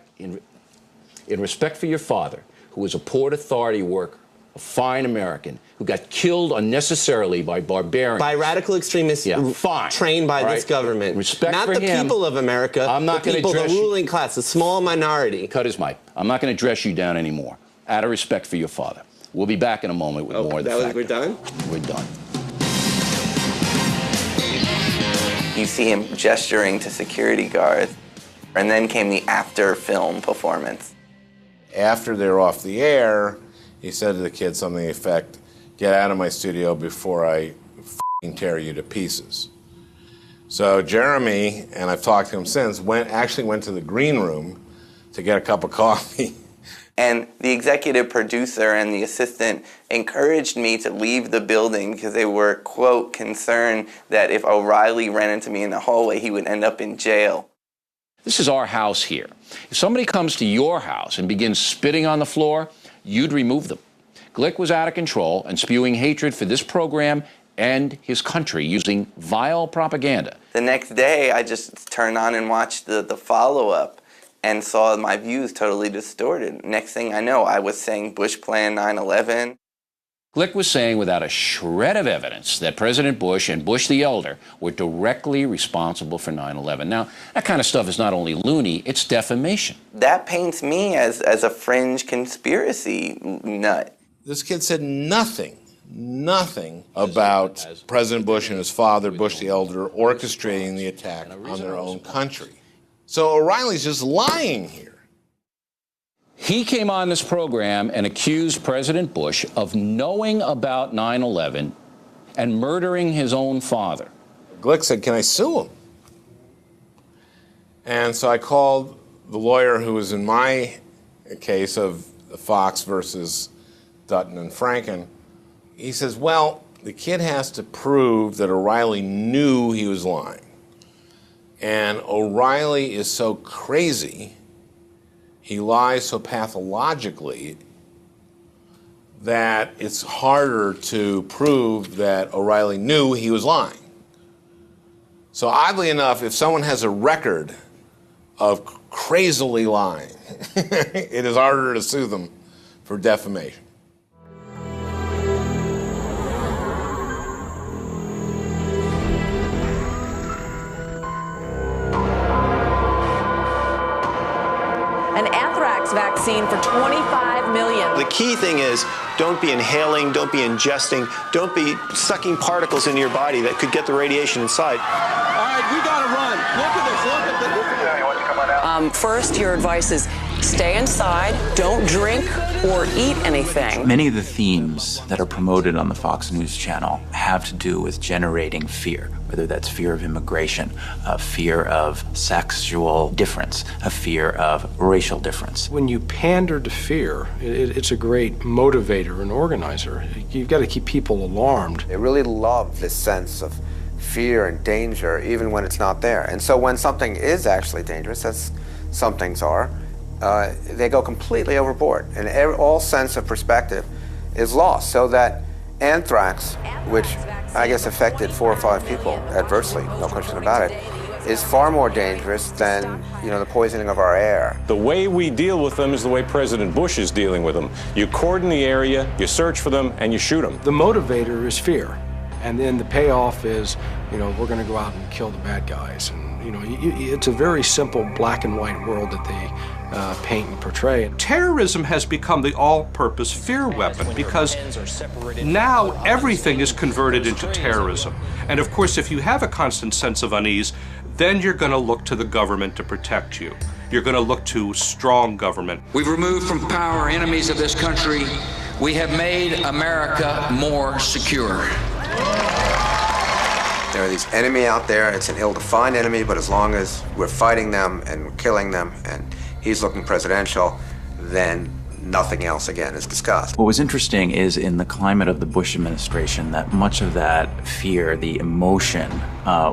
In respect for your father, who was a Port Authority worker, a fine American, who got killed unnecessarily by barbarians. By radical extremists trained by this government. Respect not for the him. People of America, I'm not the ruling class, the small minority. Cut his mic. I'm not going to dress you down anymore, out of respect for your father. We'll be back in a moment with more of the factor. We're done? We're done. You see him gesturing to security guards. And then came the after-film performance. After they're off the air, he said to the kid something to the effect, "Get out of my studio before I tear you to pieces." So Jeremy, and I've talked to him since, actually went to the green room to get a cup of coffee. And the executive producer and the assistant encouraged me to leave the building because they were, quote, concerned that if O'Reilly ran into me in the hallway, he would end up in jail. This is our house here. If somebody comes to your house and begins spitting on the floor, you'd remove them. Glick was out of control and spewing hatred for this program and his country using vile propaganda. The next day, I just turned on and watched the follow-up and saw my views totally distorted. Next thing I know, I was saying Bush planned 9/11. Glick was saying without a shred of evidence that President Bush and Bush the elder were directly responsible for 9/11. Now, that kind of stuff is not only loony, it's defamation. That paints me as a fringe conspiracy nut. This kid said nothing about President Bush and his father, Bush the elder, orchestrating the attack on their own country. So O'Reilly's just lying here. He came on this program and accused President Bush of knowing about 9/11 and murdering his own father. Glick said, "Can I sue him?" And so I called the lawyer who was in my case of Fox versus Dutton and Franken. He says, "Well, the kid has to prove that O'Reilly knew he was lying. And O'Reilly is so crazy, he lies so pathologically that it's harder to prove that O'Reilly knew he was lying." So oddly enough, if someone has a record of crazily lying, it is harder to sue them for defamation. An anthrax vaccine for $25 million. The key thing is don't be inhaling, don't be ingesting, don't be sucking particles into your body that could get the radiation inside. All right, we gotta run. Look at this. Look at this. First, your advice is stay inside, don't drink or eat anything. Many of the themes that are promoted on the Fox News channel have to do with generating fear, whether that's fear of immigration, a fear of sexual difference, a fear of racial difference. When you pander to fear, it's a great motivator and organizer. You've got to keep people alarmed. They really love this sense of fear and danger, even when it's not there. And so when something is actually dangerous, as some things are, they go completely overboard, and all sense of perspective is lost. So that anthrax, which I guess affected 4 or 5 people adversely, no question about it, is far more dangerous than, the poisoning of our air. The way we deal with them is the way President Bush is dealing with them. You cordon the area, you search for them, and you shoot them. The motivator is fear, and then the payoff is, we're going to go out and kill the bad guys. And it's a very simple black and white world that they paint and portray. Terrorism has become the all-purpose fear weapon because now everything is converted into terrorism. And of course, if you have a constant sense of unease, then you're going to look to the government to protect you. You're going to look to strong government. We've removed from power enemies of this country. We have made America more secure. There are these enemy out there. It's an ill-defined enemy, but as long as we're fighting them and we're killing them and he's looking presidential, then nothing else again is discussed. What was interesting is in the climate of the Bush administration that much of that fear, the emotion,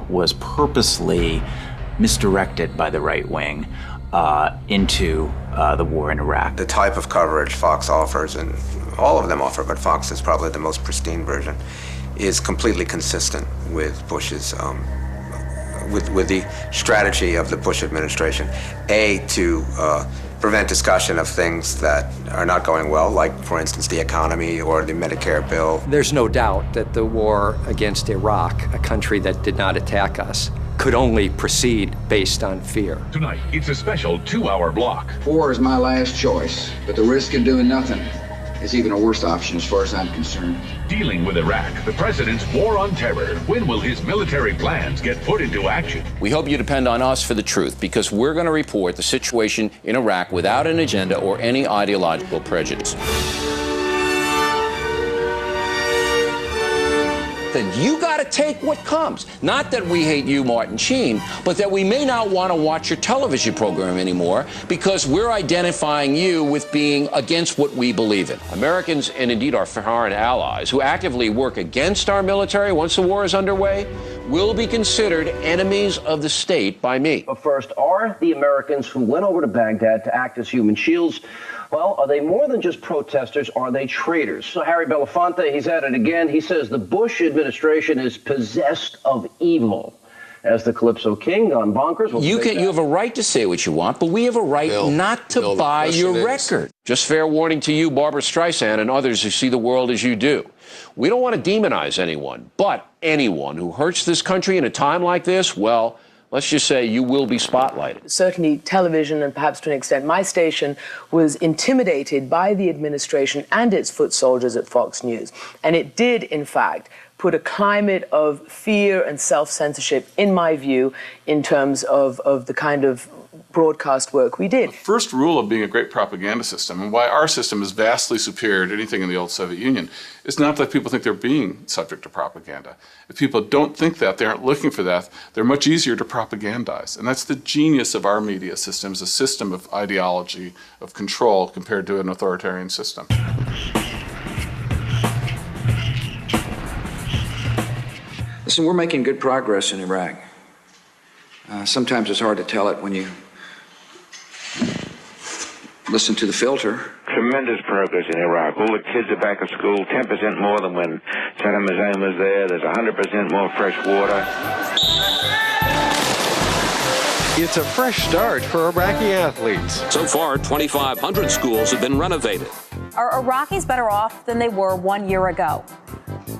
was purposely misdirected by the right wing into the war in Iraq. The type of coverage Fox offers, and all of them offer, but Fox is probably the most pristine version, is completely consistent with Bush's, with the strategy of the Bush administration. To prevent discussion of things that are not going well, like, for instance, the economy or the Medicare bill. There's no doubt that the war against Iraq, a country that did not attack us, could only proceed based on fear. Tonight, it's a special 2-hour block. 4 is my last choice, but the risk of doing nothing is even a worse option as far as I'm concerned. Dealing with Iraq, the president's war on terror. When will his military plans get put into action? We hope you depend on us for the truth, because we're going to report the situation in Iraq without an agenda or any ideological prejudice. Then you got to take what comes. Not that we hate you, Martin Sheen, but that we may not want to watch your television program anymore because we're identifying you with being against what we believe in. Americans, and indeed our foreign allies, who actively work against our military once the war is underway, will be considered enemies of the state by me. But first, are the Americans who went over to Baghdad to act as human shields, well, are they more than just protesters? Are they traitors? So Harry Belafonte, he's at it again. He says the Bush administration is possessed of evil. As the Calypso King gone bonkers. You have a right to say what you want, but we have a right not to buy your record. Just fair warning to you, Barbara Streisand, and others who see the world as you do. We don't want to demonize anyone, but anyone who hurts this country in a time like this, well, let's just say you will be spotlighted. Certainly television, and perhaps to an extent my station, was intimidated by the administration and its foot soldiers at Fox News. And it did, in fact, put a climate of fear and self-censorship, in my view, in terms of the kind of broadcast work we did. The first rule of being a great propaganda system, and why our system is vastly superior to anything in the old Soviet Union, is not that people think they're being subject to propaganda. If people don't think that, they aren't looking for that, they're much easier to propagandize. And that's the genius of our media system, is a system of ideology, of control, compared to an authoritarian system. Listen, we're making good progress in Iraq. Sometimes it's hard to tell it when you listen to the filter. Tremendous progress in Iraq. All the kids are back at school, 10% more than when Saddam Hussein was there. There's 100% more fresh water. It's a fresh start for Iraqi athletes. So far, 2,500 schools have been renovated. Are Iraqis better off than they were 1 year ago?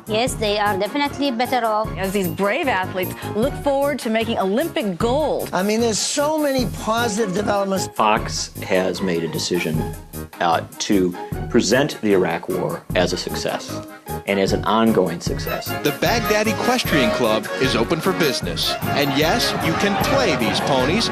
Yes, they are definitely better off. As these brave athletes look forward to making Olympic gold. I mean, there's so many positive developments. Fox has made a decision to present the Iraq War as a success and as an ongoing success. The Baghdad Equestrian Club is open for business. And yes, you can play these ponies.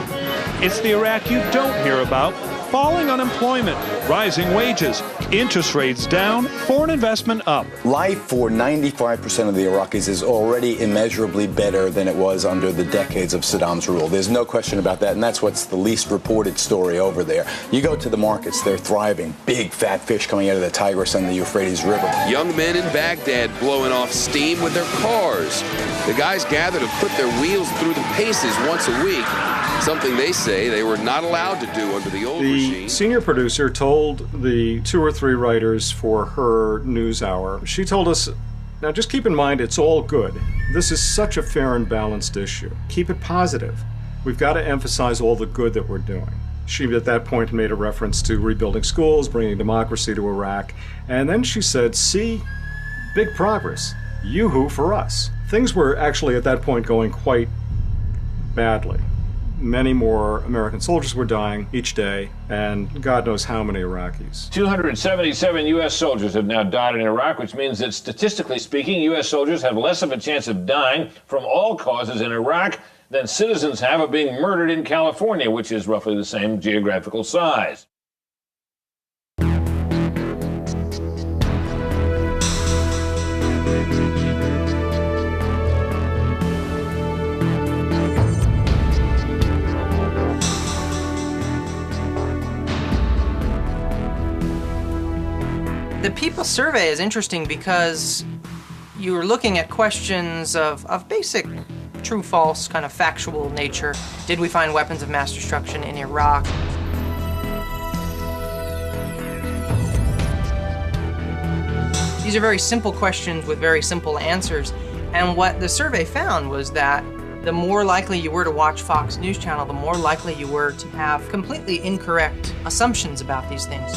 It's the Iraq you don't hear about. Falling unemployment, rising wages, interest rates down, foreign investment up. Life for 95% of the Iraqis is already immeasurably better than it was under the decades of Saddam's rule. There's no question about that, and that's what's the least reported story over there. You go to the markets, they're thriving. Big fat fish coming out of the Tigris and the Euphrates River. Young men in Baghdad blowing off steam with their cars. The guys gather to put their wheels through the paces once a week, something they say they were not allowed to do under the old regime. The senior producer told the 2 or 3 writers for her news hour, she told us, now just keep in mind it's all good. This is such a fair and balanced issue. Keep it positive. We've got to emphasize all the good that we're doing. She at that point made a reference to rebuilding schools, bringing democracy to Iraq, and then she said, see, big progress. Yoo-hoo for us. Things were actually at that point going quite badly. Many more American soldiers were dying each day, and God knows how many Iraqis. 277 U.S. soldiers have now died in Iraq, which means that statistically speaking, U.S. soldiers have less of a chance of dying from all causes in Iraq than citizens have of being murdered in California, which is roughly the same geographical size. The People survey is interesting because you were looking at questions of basic true-false kind of factual nature. Did we find weapons of mass destruction in Iraq? These are very simple questions with very simple answers. And what the survey found was that the more likely you were to watch Fox News Channel, the more likely you were to have completely incorrect assumptions about these things.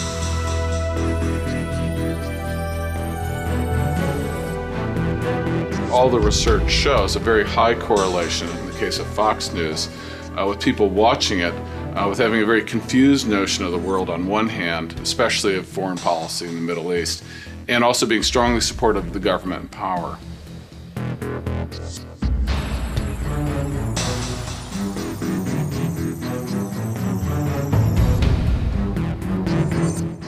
All the research shows a very high correlation in the case of Fox News with people watching it with having a very confused notion of the world on one hand, especially of foreign policy in the Middle East, and also being strongly supportive of the government in power.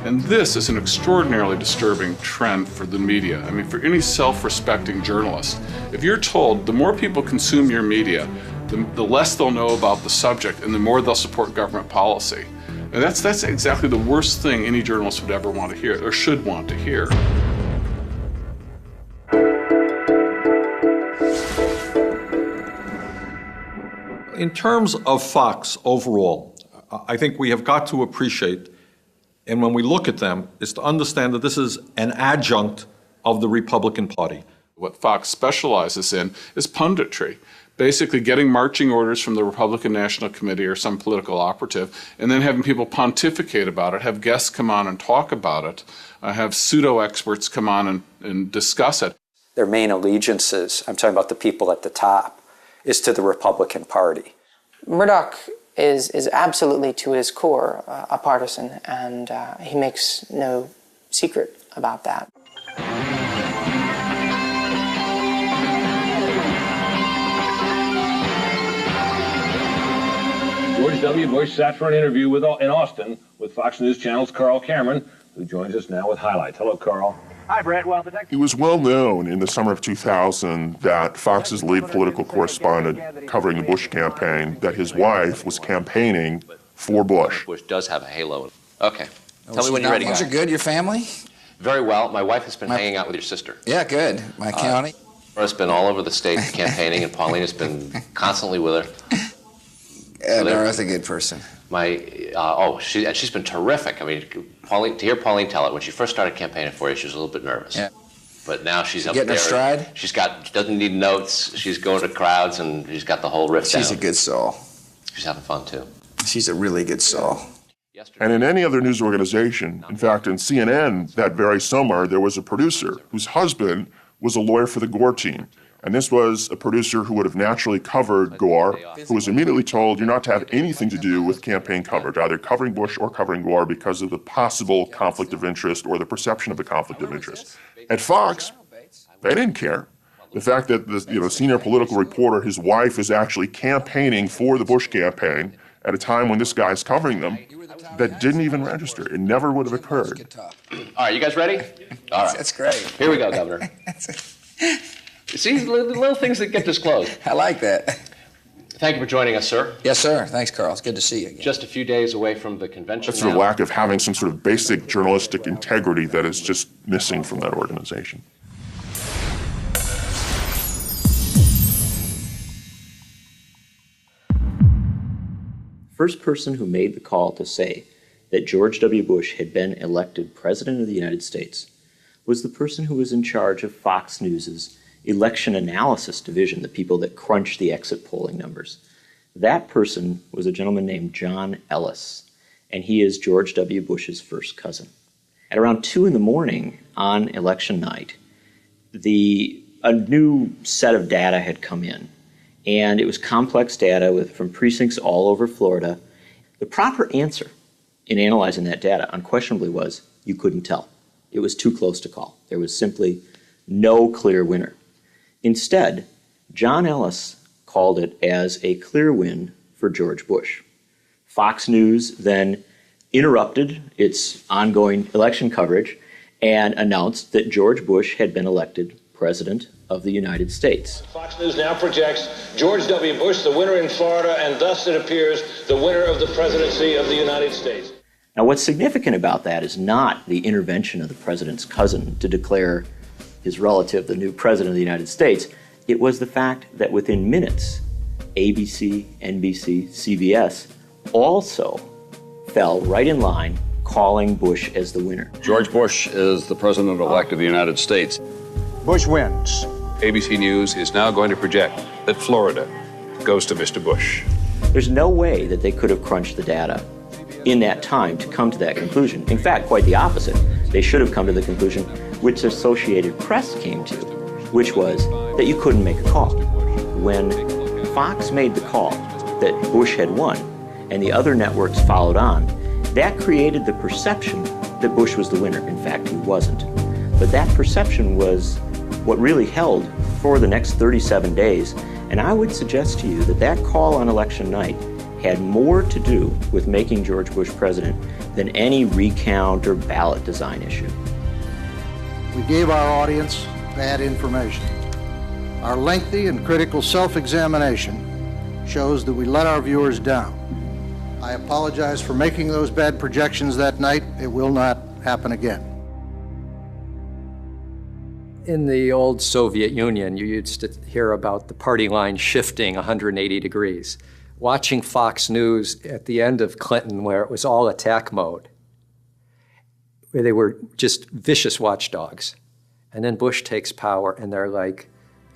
And this is an extraordinarily disturbing trend for the media. I mean, for any self-respecting journalist, if you're told the more people consume your media, the less they'll know about the subject and the more they'll support government policy. And that's exactly the worst thing any journalist would ever want to hear, or should want to hear. In terms of Fox overall, I think we have got to appreciate, and when we look at them, is to understand that this is an adjunct of the Republican Party. What Fox specializes in is punditry, basically getting marching orders from the Republican National Committee or some political operative, and then having people pontificate about it, have guests come on and talk about it, have pseudo-experts come on and discuss it. Their main allegiances, I'm talking about the people at the top, is to the Republican Party. Murdoch is absolutely to his core a partisan, and he makes no secret about that. George W. Bush sat for an interview in Austin with Fox News Channel's Carl Cameron, who joins us now with highlights. Hello, Carl. Hi, Brett. Well, it was well known in the summer of 2000 that Fox's lead political correspondent covering the Bush campaign, that his wife was campaigning for Bush. Bush does have a halo. Okay. Tell me when you're ready, guys. Things are good. Your family? Very well. My wife has been hanging out with your sister. Yeah, good. My county. Laura's been all over the state campaigning, and Pauline has been constantly with her. Nora's a good person. She's been terrific. I mean, Pauline, to hear Pauline tell it, when she first started campaigning for you, she was a little bit nervous. Yeah. But now she's up getting there. Her stride? She doesn't need notes. She's going to crowds, and she's got the whole riff down. She's a good soul. She's having fun, too. She's a really good soul. And in any other news organization, in fact, in CNN that very summer, there was a producer whose husband was a lawyer for the Gore team. And this was a producer who would have naturally covered Gore, who was immediately told you're not to have anything to do with campaign coverage, either covering Bush or covering Gore, because of the possible conflict of interest or the perception of a conflict of interest. At Fox, they didn't care. The fact that the senior political reporter, his wife, is actually campaigning for the Bush campaign at a time when this guy's covering them, that didn't even register. It never would have occurred. All right, you guys ready? All right. That's great. Here we go, Governor. See, the little things that get disclosed. I like that. Thank you for joining us, sir. Yes, sir. Thanks, Carl. It's good to see you again. Just a few days away from the convention. That's the lack of having some sort of basic journalistic integrity that is just missing from that organization. First person who made the call to say that George W. Bush had been elected President of the United States was the person who was in charge of Fox News's election analysis division, the people that crunch the exit polling numbers. That person was a gentleman named John Ellis, and he is George W. Bush's first cousin. At around 2 a.m. on election night, a new set of data had come in, and it was complex data from precincts all over Florida. The proper answer in analyzing that data unquestionably was you couldn't tell. It was too close to call. There was simply no clear winner. Instead, John Ellis called it as a clear win for George Bush. Fox News then interrupted its ongoing election coverage and announced that George Bush had been elected President of the United States. Fox News now projects George W. Bush the winner in Florida, and thus it appears the winner of the presidency of the United States. Now, what's significant about that is not the intervention of the president's cousin to declare his relative the new president of the United States. It was the fact that within minutes, ABC, NBC, CBS also fell right in line, calling Bush as the winner. George Bush is the president-elect of the United States. Bush wins. ABC News is now going to project that Florida goes to Mr. Bush. There's no way that they could have crunched the data in that time to come to that conclusion. In fact, quite the opposite. They should have come to the conclusion which the Associated Press came to, which was that you couldn't make a call. When Fox made the call that Bush had won, and the other networks followed on, that created the perception that Bush was the winner. In fact, he wasn't. But that perception was what really held for the next 37 days. And I would suggest to you that that call on election night had more to do with making George Bush president than any recount or ballot design issue. We gave our audience bad information. Our lengthy and critical self-examination shows that we let our viewers down. I apologize for making those bad projections that night. It will not happen again. In the old Soviet Union, you used to hear about the party line shifting 180 degrees. Watching Fox News at the end of Clinton, where it was all attack mode, where they were just vicious watchdogs. And then Bush takes power, and they're like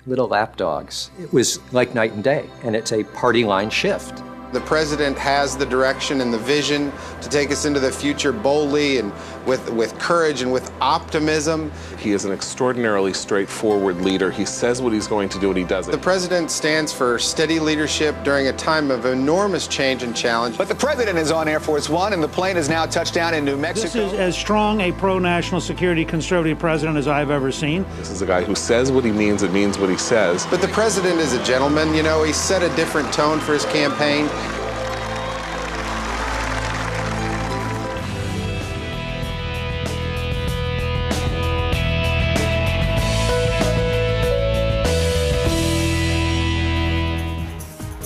little lapdogs. It was like night and day, and it's a party line shift. The president has the direction and the vision to take us into the future boldly and with courage and with optimism. He is an extraordinarily straightforward leader. He says what he's going to do and he does it. The president stands for steady leadership during a time of enormous change and challenge. But the president is on Air Force One and the plane has now touched down in New Mexico. This is as strong a pro-national security conservative president as I've ever seen. This is a guy who says what he means and means what he says. But the president is a gentleman. You know, he set a different tone for his campaign.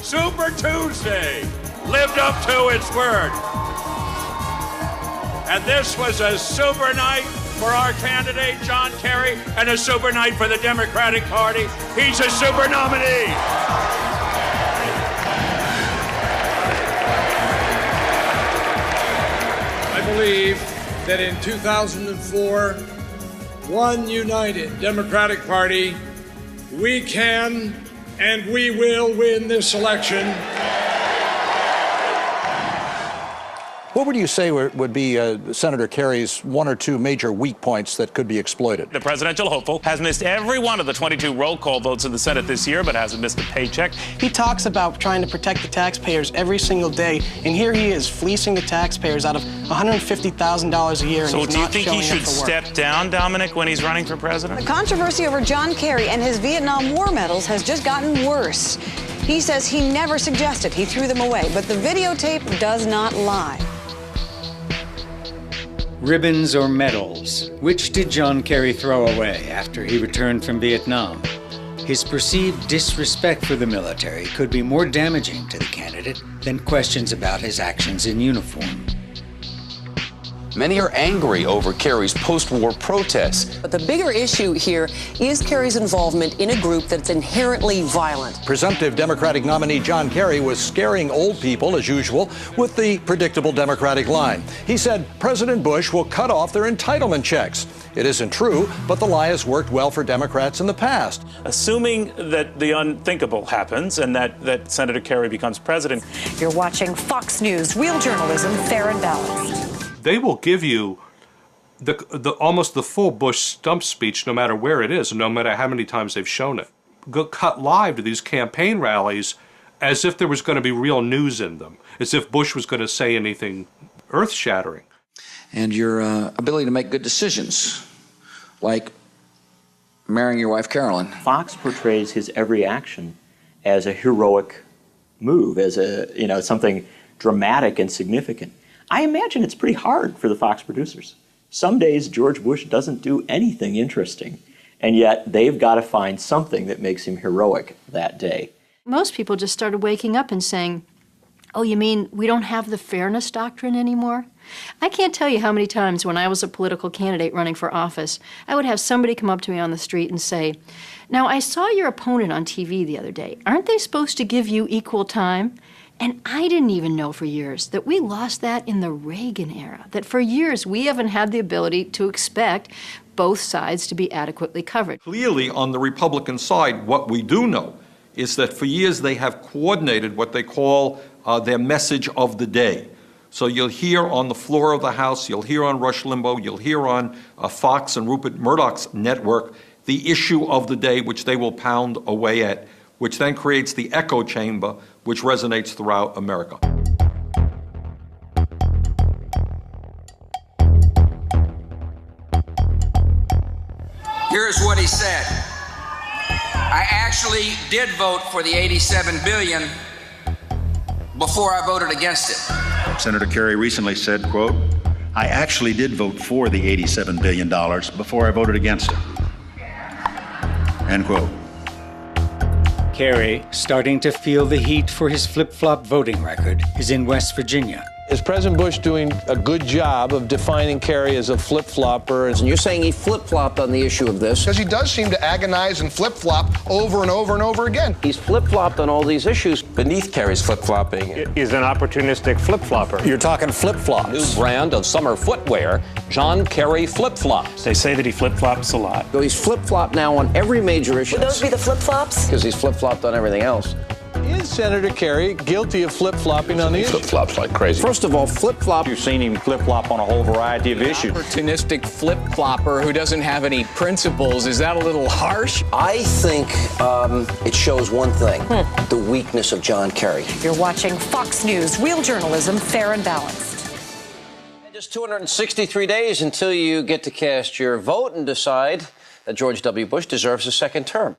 Super Tuesday lived up to its word. And this was a super night for our candidate, John Kerry, and a super night for the Democratic Party. He's a super nominee. I believe that in 2004, one united Democratic Party, we can and we will win this election. What would you say would be Senator Kerry's one or two major weak points that could be exploited? The presidential hopeful has missed every one of the 22 roll call votes in the Senate this year, but hasn't missed a paycheck. He talks about trying to protect the taxpayers every single day, and here he is fleecing the taxpayers out of $150,000 a year. So and do you think he should step down, Dominic, when he's running for president? The controversy over John Kerry and his Vietnam War medals has just gotten worse. He says he never suggested he threw them away, but the videotape does not lie. Ribbons or medals? Which did John Kerry throw away after he returned from Vietnam? His perceived disrespect for the military could be more damaging to the candidate than questions about his actions in uniform. Many are angry over Kerry's post-war protests. But the bigger issue here is Kerry's involvement in a group that's inherently violent. Presumptive Democratic nominee John Kerry was scaring old people, as usual, with the predictable Democratic line. He said President Bush will cut off their entitlement checks. It isn't true, but the lie has worked well for Democrats in the past. Assuming that the unthinkable happens and that Senator Kerry becomes president. You're watching Fox News, real journalism, fair and balanced. They will give you the almost the full Bush stump speech, no matter where it is, and no matter how many times they've shown it. Go cut live to these campaign rallies as if there was going to be real news in them, as if Bush was going to say anything earth-shattering. And your ability to make good decisions, like marrying your wife, Carolyn. Fox portrays his every action as a heroic move, as something dramatic and significant. I imagine it's pretty hard for the Fox producers. Some days George Bush doesn't do anything interesting, and yet they've got to find something that makes him heroic that day. Most people just started waking up and saying, oh, you mean we don't have the fairness doctrine anymore? I can't tell you how many times when I was a political candidate running for office, I would have somebody come up to me on the street and say, now I saw your opponent on TV the other day. Aren't they supposed to give you equal time? And I didn't even know for years that we lost that in the Reagan era, that for years we haven't had the ability to expect both sides to be adequately covered. Clearly, on the Republican side, what we do know is that for years they have coordinated what they call their message of the day. So you'll hear on the floor of the House, you'll hear on Rush Limbaugh, you'll hear on Fox and Rupert Murdoch's network the issue of the day, which they will pound away at, which then creates the echo chamber, which resonates throughout America. Here's what he said. I actually did vote for the $87 billion before I voted against it. Senator Kerry recently said, quote, I actually did vote for the $87 billion before I voted against it. End quote. Kerry, starting to feel the heat for his flip-flop voting record, is in West Virginia. Is President Bush doing a good job of defining Kerry as a flip-flopper? And you're saying he flip-flopped on the issue of this? Because he does seem to agonize and flip-flop over and over and over again. He's flip-flopped on all these issues. Beneath Kerry's flip-flopping is an opportunistic flip-flopper. You're talking flip-flops. New brand of summer footwear, John Kerry flip-flops. They say that he flip-flops a lot. So he's flip-flopped now on every major issue. Would those be the flip-flops? Because he's flip-flopped on everything else. Is Senator Kerry guilty of flip-flopping on these? Flip-flops like crazy. First of all, flip-flop. You've seen him flip-flop on a whole variety of issues. Opportunistic flip-flopper who doesn't have any principles. Is that a little harsh? I think it shows one thing, the weakness of John Kerry. You're watching Fox News, real journalism, fair and balanced. Just 263 days until you get to cast your vote and decide that George W. Bush deserves a second term.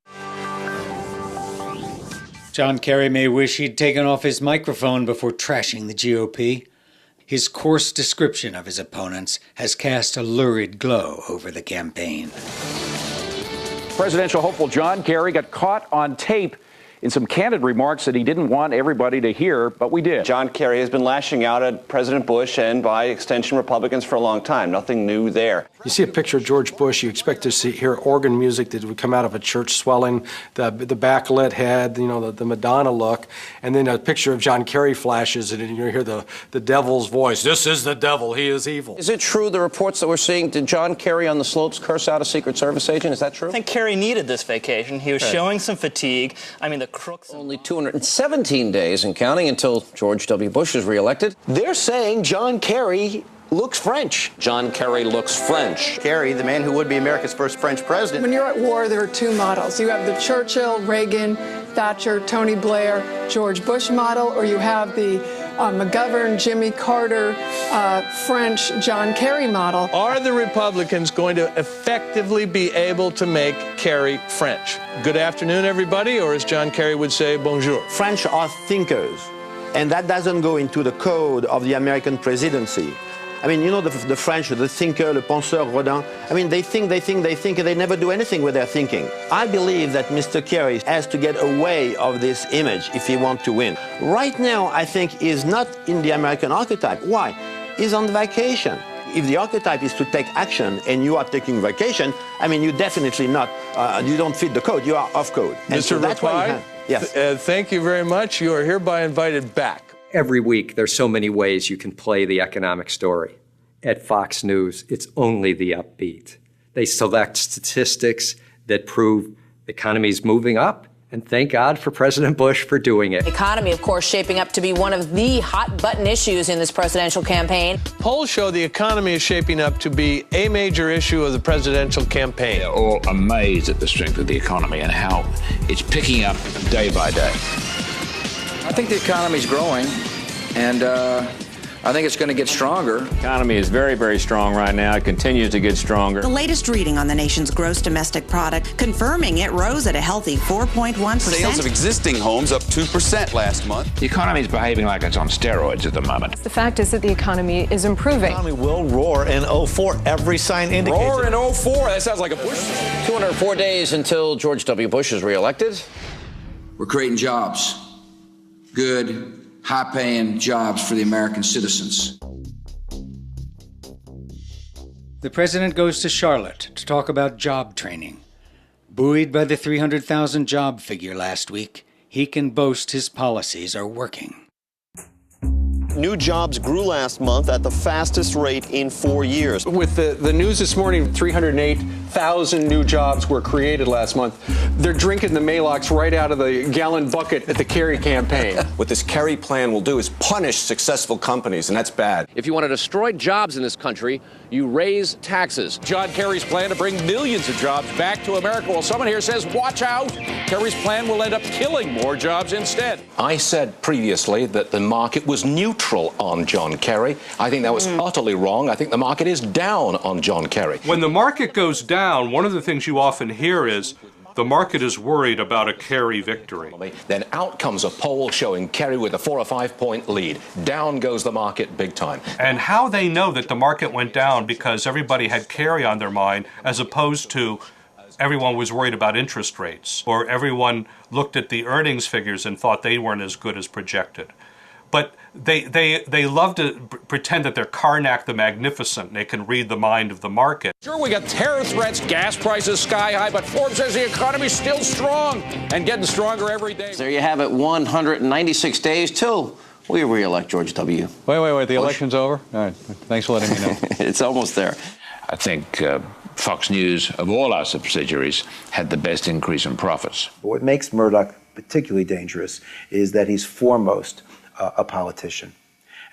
John Kerry may wish he'd taken off his microphone before trashing the GOP. His coarse description of his opponents has cast a lurid glow over the campaign. Presidential hopeful John Kerry got caught on tape in some candid remarks that he didn't want everybody to hear, but we did. John Kerry has been lashing out at President Bush and, by extension, Republicans for a long time. Nothing new there. You see a picture of George Bush, you expect to hear organ music that would come out of a church swelling, the backlit head, you know, the Madonna look, and then a picture of John Kerry flashes, and you hear the devil's voice. This is the devil. He is evil. Is it true, the reports that we're seeing, did John Kerry on the slopes curse out a Secret Service agent? Is that true? I think Kerry needed this vacation. He was showing some fatigue. I mean, the crooks... Only 217 days and counting until George W. Bush is reelected. They're saying John Kerry looks French. John Kerry looks French. Kerry, the man who would be America's first French president. When you're at war, there are two models. You have the Churchill, Reagan, Thatcher, Tony Blair, George Bush model, or you have the McGovern, Jimmy Carter, French John Kerry model. Are the Republicans going to effectively be able to make Kerry French? Good afternoon, everybody, or as John Kerry would say, bonjour. French are thinkers, and that doesn't go into the code of the American presidency. I mean, you know, the French, the thinker, le penseur, Rodin, I mean, they think, and they never do anything with their thinking. I believe that Mr. Kerry has to get away of this image if he wants to win. Right now, I think he's not in the American archetype. Why? He's on vacation. If the archetype is to take action and you are taking vacation, I mean, you're definitely not, you don't fit the code, you are off code. And Mr. Rapai, yes. Thank you very much. You are hereby invited back. Every week, there's so many ways you can play the economic story. At Fox News, it's only the upbeat. They select statistics that prove the economy's moving up, and thank God for President Bush for doing it. Economy, of course, shaping up to be one of the hot-button issues in this presidential campaign. Polls show the economy is shaping up to be a major issue of the presidential campaign. They're all amazed at the strength of the economy and how it's picking up day by day. I think the economy's growing, and I think it's going to get stronger. The economy is very, very strong right now. It continues to get stronger. The latest reading on the nation's gross domestic product confirming it rose at a healthy 4.1%. Sales of existing homes up 2% last month. The economy is behaving like it's on steroids at the moment. The fact is that the economy is improving. The economy will roar in 04. Every sign indicates Roar in 04. That sounds like a Bush. 204 days until George W. Bush is reelected. We're creating jobs. Good, high-paying jobs for the American citizens. The president goes to Charlotte to talk about job training. Buoyed by the 300,000 job figure last week, he can boast his policies are working. New jobs grew last month at the fastest rate in 4 years. With the news this morning, 308,000 new jobs were created last month. They're drinking the Maalox right out of the gallon bucket at the Kerry campaign. What this Kerry plan will do is punish successful companies, and that's bad. If you want to destroy jobs in this country, you raise taxes. John Kerry's plan to bring millions of jobs back to America. Well, someone here says, watch out. Kerry's plan will end up killing more jobs instead. I said previously that the market was neutral on John Kerry. I think that was utterly wrong. I think the market is down on John Kerry. When the market goes down, down, one of the things you often hear is the market is worried about a Kerry victory. Then out comes a poll showing Kerry with a 4 or 5 point lead. Down goes the market big time. And how they know that the market went down because everybody had Kerry on their mind, as opposed to everyone was worried about interest rates, or everyone looked at the earnings figures and thought they weren't as good as projected. But they love to pretend that they're Karnak the Magnificent and they can read the mind of the market. Sure, we got terror threats, gas prices sky high, but Forbes says the economy's still strong and getting stronger every day. There you have it, 196 days till we re-elect George W. Wait, the election's over? All right, thanks for letting me know. It's almost there. I think Fox News, of all our subsidiaries, had the best increase in profits. What makes Murdoch particularly dangerous is that he's foremost a politician.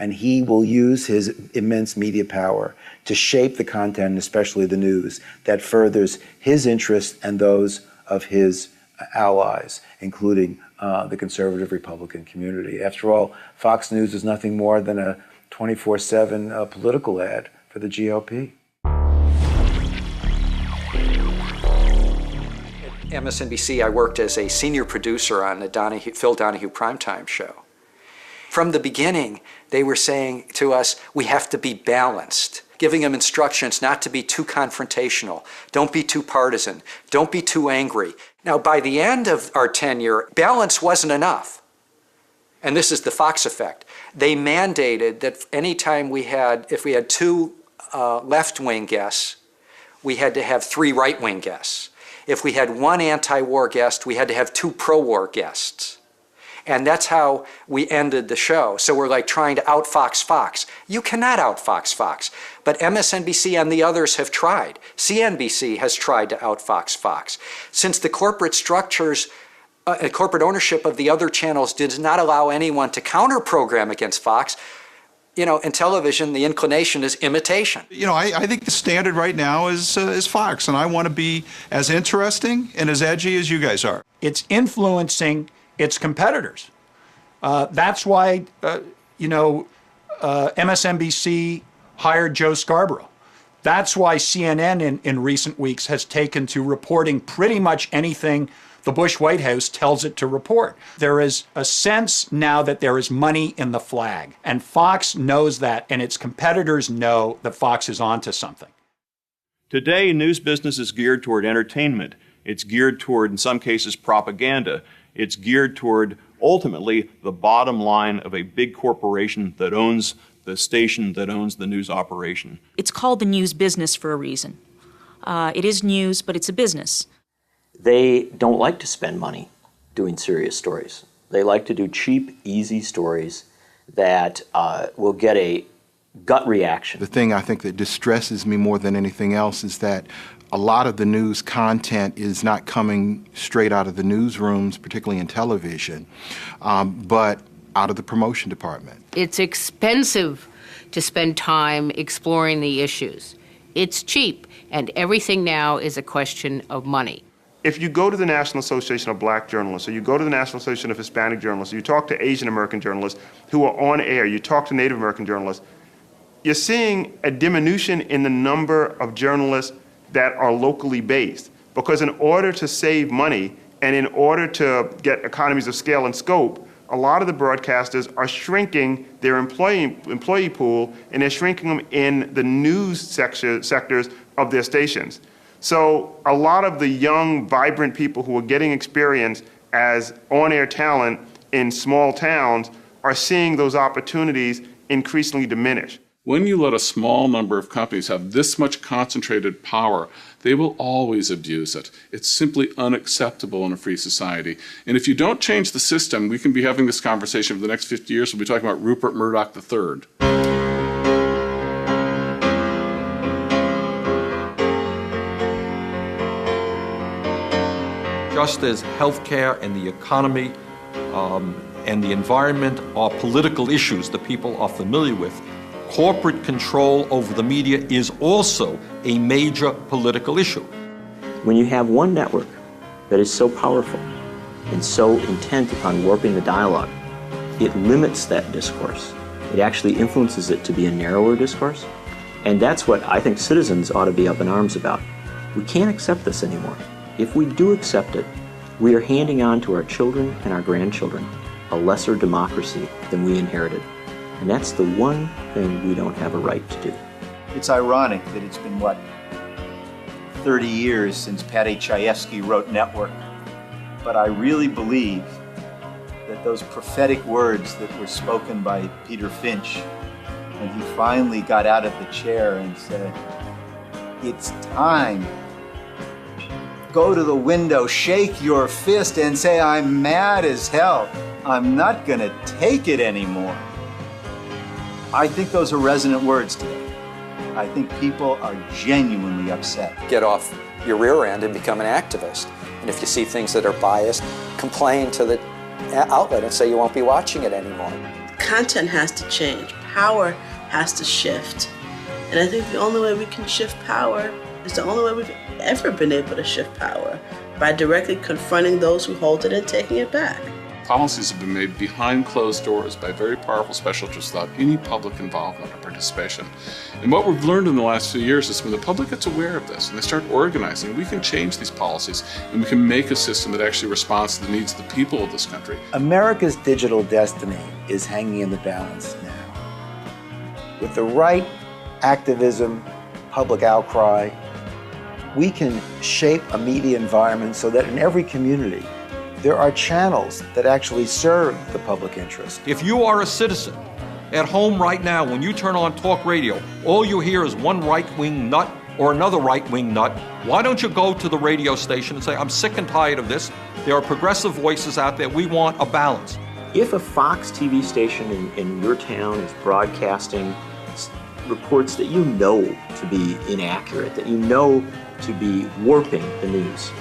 And he will use his immense media power to shape the content, especially the news, that furthers his interests and those of his allies, including the conservative Republican community. After all, Fox News is nothing more than a 24/7 political ad for the GOP. At MSNBC, I worked as a senior producer on the Phil Donahue primetime show. From the beginning, they were saying to us, we have to be balanced, giving them instructions not to be too confrontational, don't be too partisan, don't be too angry. Now, by the end of our tenure, balance wasn't enough. And this is the Fox effect. They mandated that if we had two left-wing guests, we had to have 3 right-wing guests. If we had 1 anti-war guest, we had to have 2 pro-war guests. And that's how we ended the show. So we're like trying to outfox Fox. You cannot outfox Fox. But MSNBC and the others have tried. CNBC has tried to outfox Fox. Since the corporate structures, corporate ownership of the other channels does not allow anyone to counter-program against Fox, in television, the inclination is imitation. I think the standard right now is Fox, and I want to be as interesting and as edgy as you guys are. It's influencing its competitors. That's why, MSNBC hired Joe Scarborough. That's why CNN in recent weeks has taken to reporting pretty much anything the Bush White House tells it to report. There is a sense now that there is money in the flag, and Fox knows that, and its competitors know that Fox is onto something. Today, news business is geared toward entertainment. It's geared toward, in some cases, propaganda. It's geared toward, ultimately, the bottom line of a big corporation that owns the station, that owns the news operation. It's called the news business for a reason. It is news, but it's a business. They don't like to spend money doing serious stories. They like to do cheap, easy stories that will get a gut reaction. The thing I think that distresses me more than anything else is that a lot of the news content is not coming straight out of the newsrooms, particularly in television, but out of the promotion department. It's expensive to spend time exploring the issues. It's cheap, and everything now is a question of money. If you go to the National Association of Black Journalists, or you go to the National Association of Hispanic Journalists, or you talk to Asian American journalists who are on air, you talk to Native American journalists, you're seeing a diminution in the number of journalists that are locally based. Because in order to save money and in order to get economies of scale and scope, a lot of the broadcasters are shrinking their employee pool, and they're shrinking them in the news sectors of their stations. So a lot of the young, vibrant people who are getting experience as on-air talent in small towns are seeing those opportunities increasingly diminish. When you let a small number of companies have this much concentrated power, they will always abuse it. It's simply unacceptable in a free society. And if you don't change the system, we can be having this conversation for the next 50 years. We'll be talking about Rupert Murdoch III. Just as healthcare and the economy and the environment are political issues that people are familiar with, corporate control over the media is also a major political issue. When you have one network that is so powerful and so intent upon warping the dialogue, it limits that discourse. It actually influences it to be a narrower discourse. And that's what I think citizens ought to be up in arms about. We can't accept this anymore. If we do accept it, we are handing on to our children and our grandchildren a lesser democracy than we inherited. And that's the one thing we don't have a right to do. It's ironic that it's been, 30 years since Patty Chayefsky wrote Network. But I really believe that those prophetic words that were spoken by Peter Finch when he finally got out of the chair and said, "It's time. Go to the window, shake your fist and say, I'm mad as hell. I'm not gonna take it anymore." I think those are resonant words today. I think people are genuinely upset. Get off your rear end and become an activist. And if you see things that are biased, complain to the outlet and say you won't be watching it anymore. Content has to change. Power has to shift. And I think the only way we can shift power is the only way we've ever been able to shift power, by directly confronting those who hold it and taking it back. Policies have been made behind closed doors by very powerful special interests without any public involvement or participation. And what we've learned in the last few years is when the public gets aware of this and they start organizing, we can change these policies and we can make a system that actually responds to the needs of the people of this country. America's digital destiny is hanging in the balance now. With the right activism, public outcry, we can shape a media environment so that in every community, there are channels that actually serve the public interest. If you are a citizen at home right now, when you turn on talk radio, all you hear is one right-wing nut or another right-wing nut. Why don't you go to the radio station and say, I'm sick and tired of this. There are progressive voices out there. We want a balance. If a Fox TV station in your town is broadcasting reports that you know to be inaccurate, that you know to be warping the news,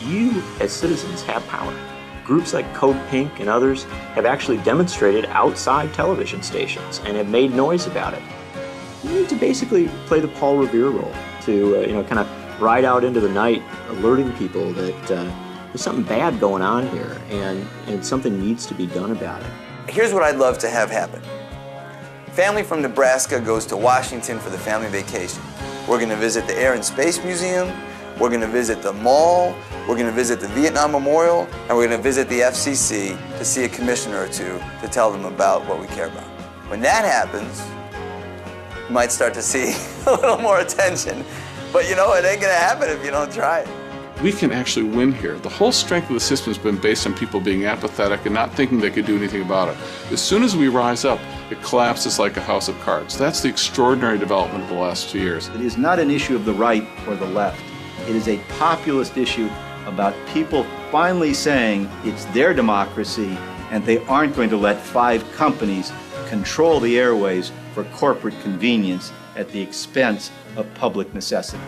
you, as citizens, have power. Groups like Code Pink and others have actually demonstrated outside television stations and have made noise about it. You need to basically play the Paul Revere role to, kind of ride out into the night, alerting people that there's something bad going on here and something needs to be done about it. Here's what I'd love to have happen. Family from Nebraska goes to Washington for the family vacation. We're going to visit the Air and Space Museum. We're going to visit the mall, we're going to visit the Vietnam Memorial, and we're going to visit the FCC to see a commissioner or two to tell them about what we care about. When that happens, you might start to see a little more attention. But it ain't going to happen if you don't try it. We can actually win here. The whole strength of the system has been based on people being apathetic and not thinking they could do anything about it. As soon as we rise up, it collapses like a house of cards. That's the extraordinary development of the last 2 years. It is not an issue of the right or the left. It is a populist issue about people finally saying it's their democracy and they aren't going to let 5 companies control the airways for corporate convenience at the expense of public necessity.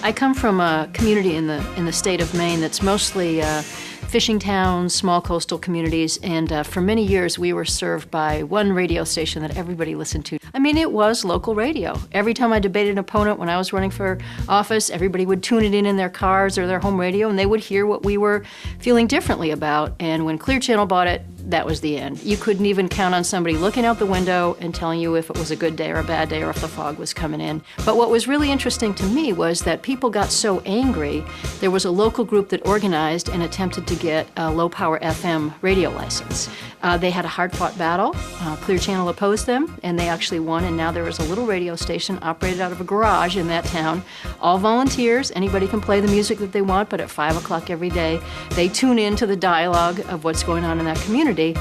I come from a community in the state of Maine that's mostly fishing towns, small coastal communities, and for many years we were served by one radio station that everybody listened to. I mean, it was local radio. Every time I debated an opponent when I was running for office, everybody would tune it in their cars or their home radio, and they would hear what we were feeling differently about. And when Clear Channel bought it, that was the end. You couldn't even count on somebody looking out the window and telling you if it was a good day or a bad day or if the fog was coming in. But what was really interesting to me was that people got so angry, there was a local group that organized and attempted to get a low-power FM radio license. They had a hard-fought battle. Clear Channel opposed them, and they actually won, and now there is a little radio station operated out of a garage in that town. All volunteers, anybody can play the music that they want, but at 5 o'clock every day, they tune in to the dialogue of what's going on in that community.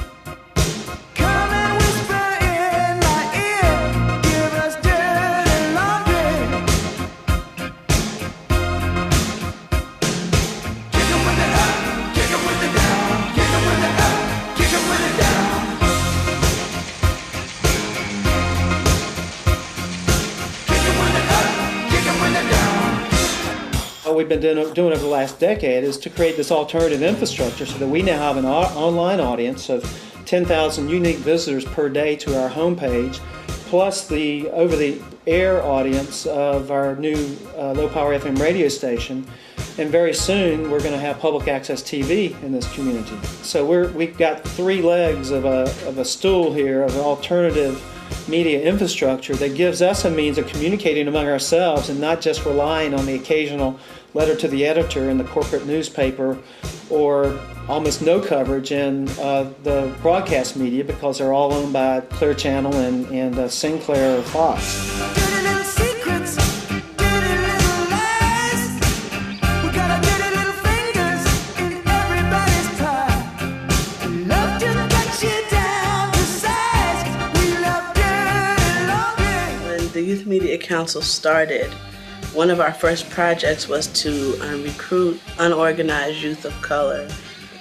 we've been doing over the last decade is to create this alternative infrastructure so that we now have an online audience of 10,000 unique visitors per day to our homepage, plus the over-the-air audience of our new low-power FM radio station. And very soon, we're going to have public access TV in this community. So we've got three legs of a stool here of an alternative media infrastructure that gives us a means of communicating among ourselves and not just relying on the occasional letter to the editor in the corporate newspaper or almost no coverage in the broadcast media because they're all owned by Clear Channel and Sinclair or Fox. The Youth Media Council started, one of our first projects was to recruit unorganized youth of color,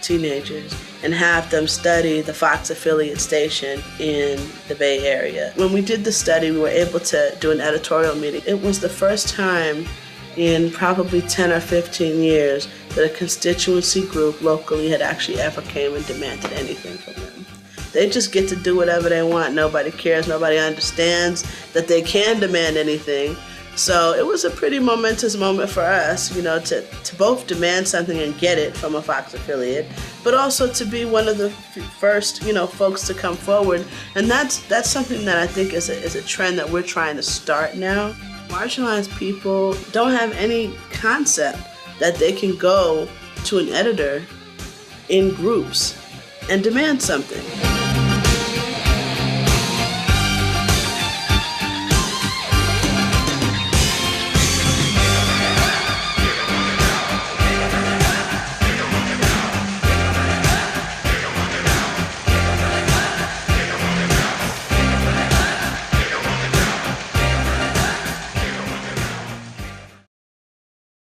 teenagers, and have them study the Fox affiliate station in the Bay Area. When we did the study, we were able to do an editorial meeting. It was the first time in probably 10 or 15 years that a constituency group locally had actually ever came and demanded anything from them. They just get to do whatever they want. Nobody cares. Nobody understands that they can demand anything. So it was a pretty momentous moment for us, to both demand something and get it from a Fox affiliate, but also to be one of the first, folks to come forward. And that's something that I think is a trend that we're trying to start now. Marginalized people don't have any concept that they can go to an editor in groups and demand something.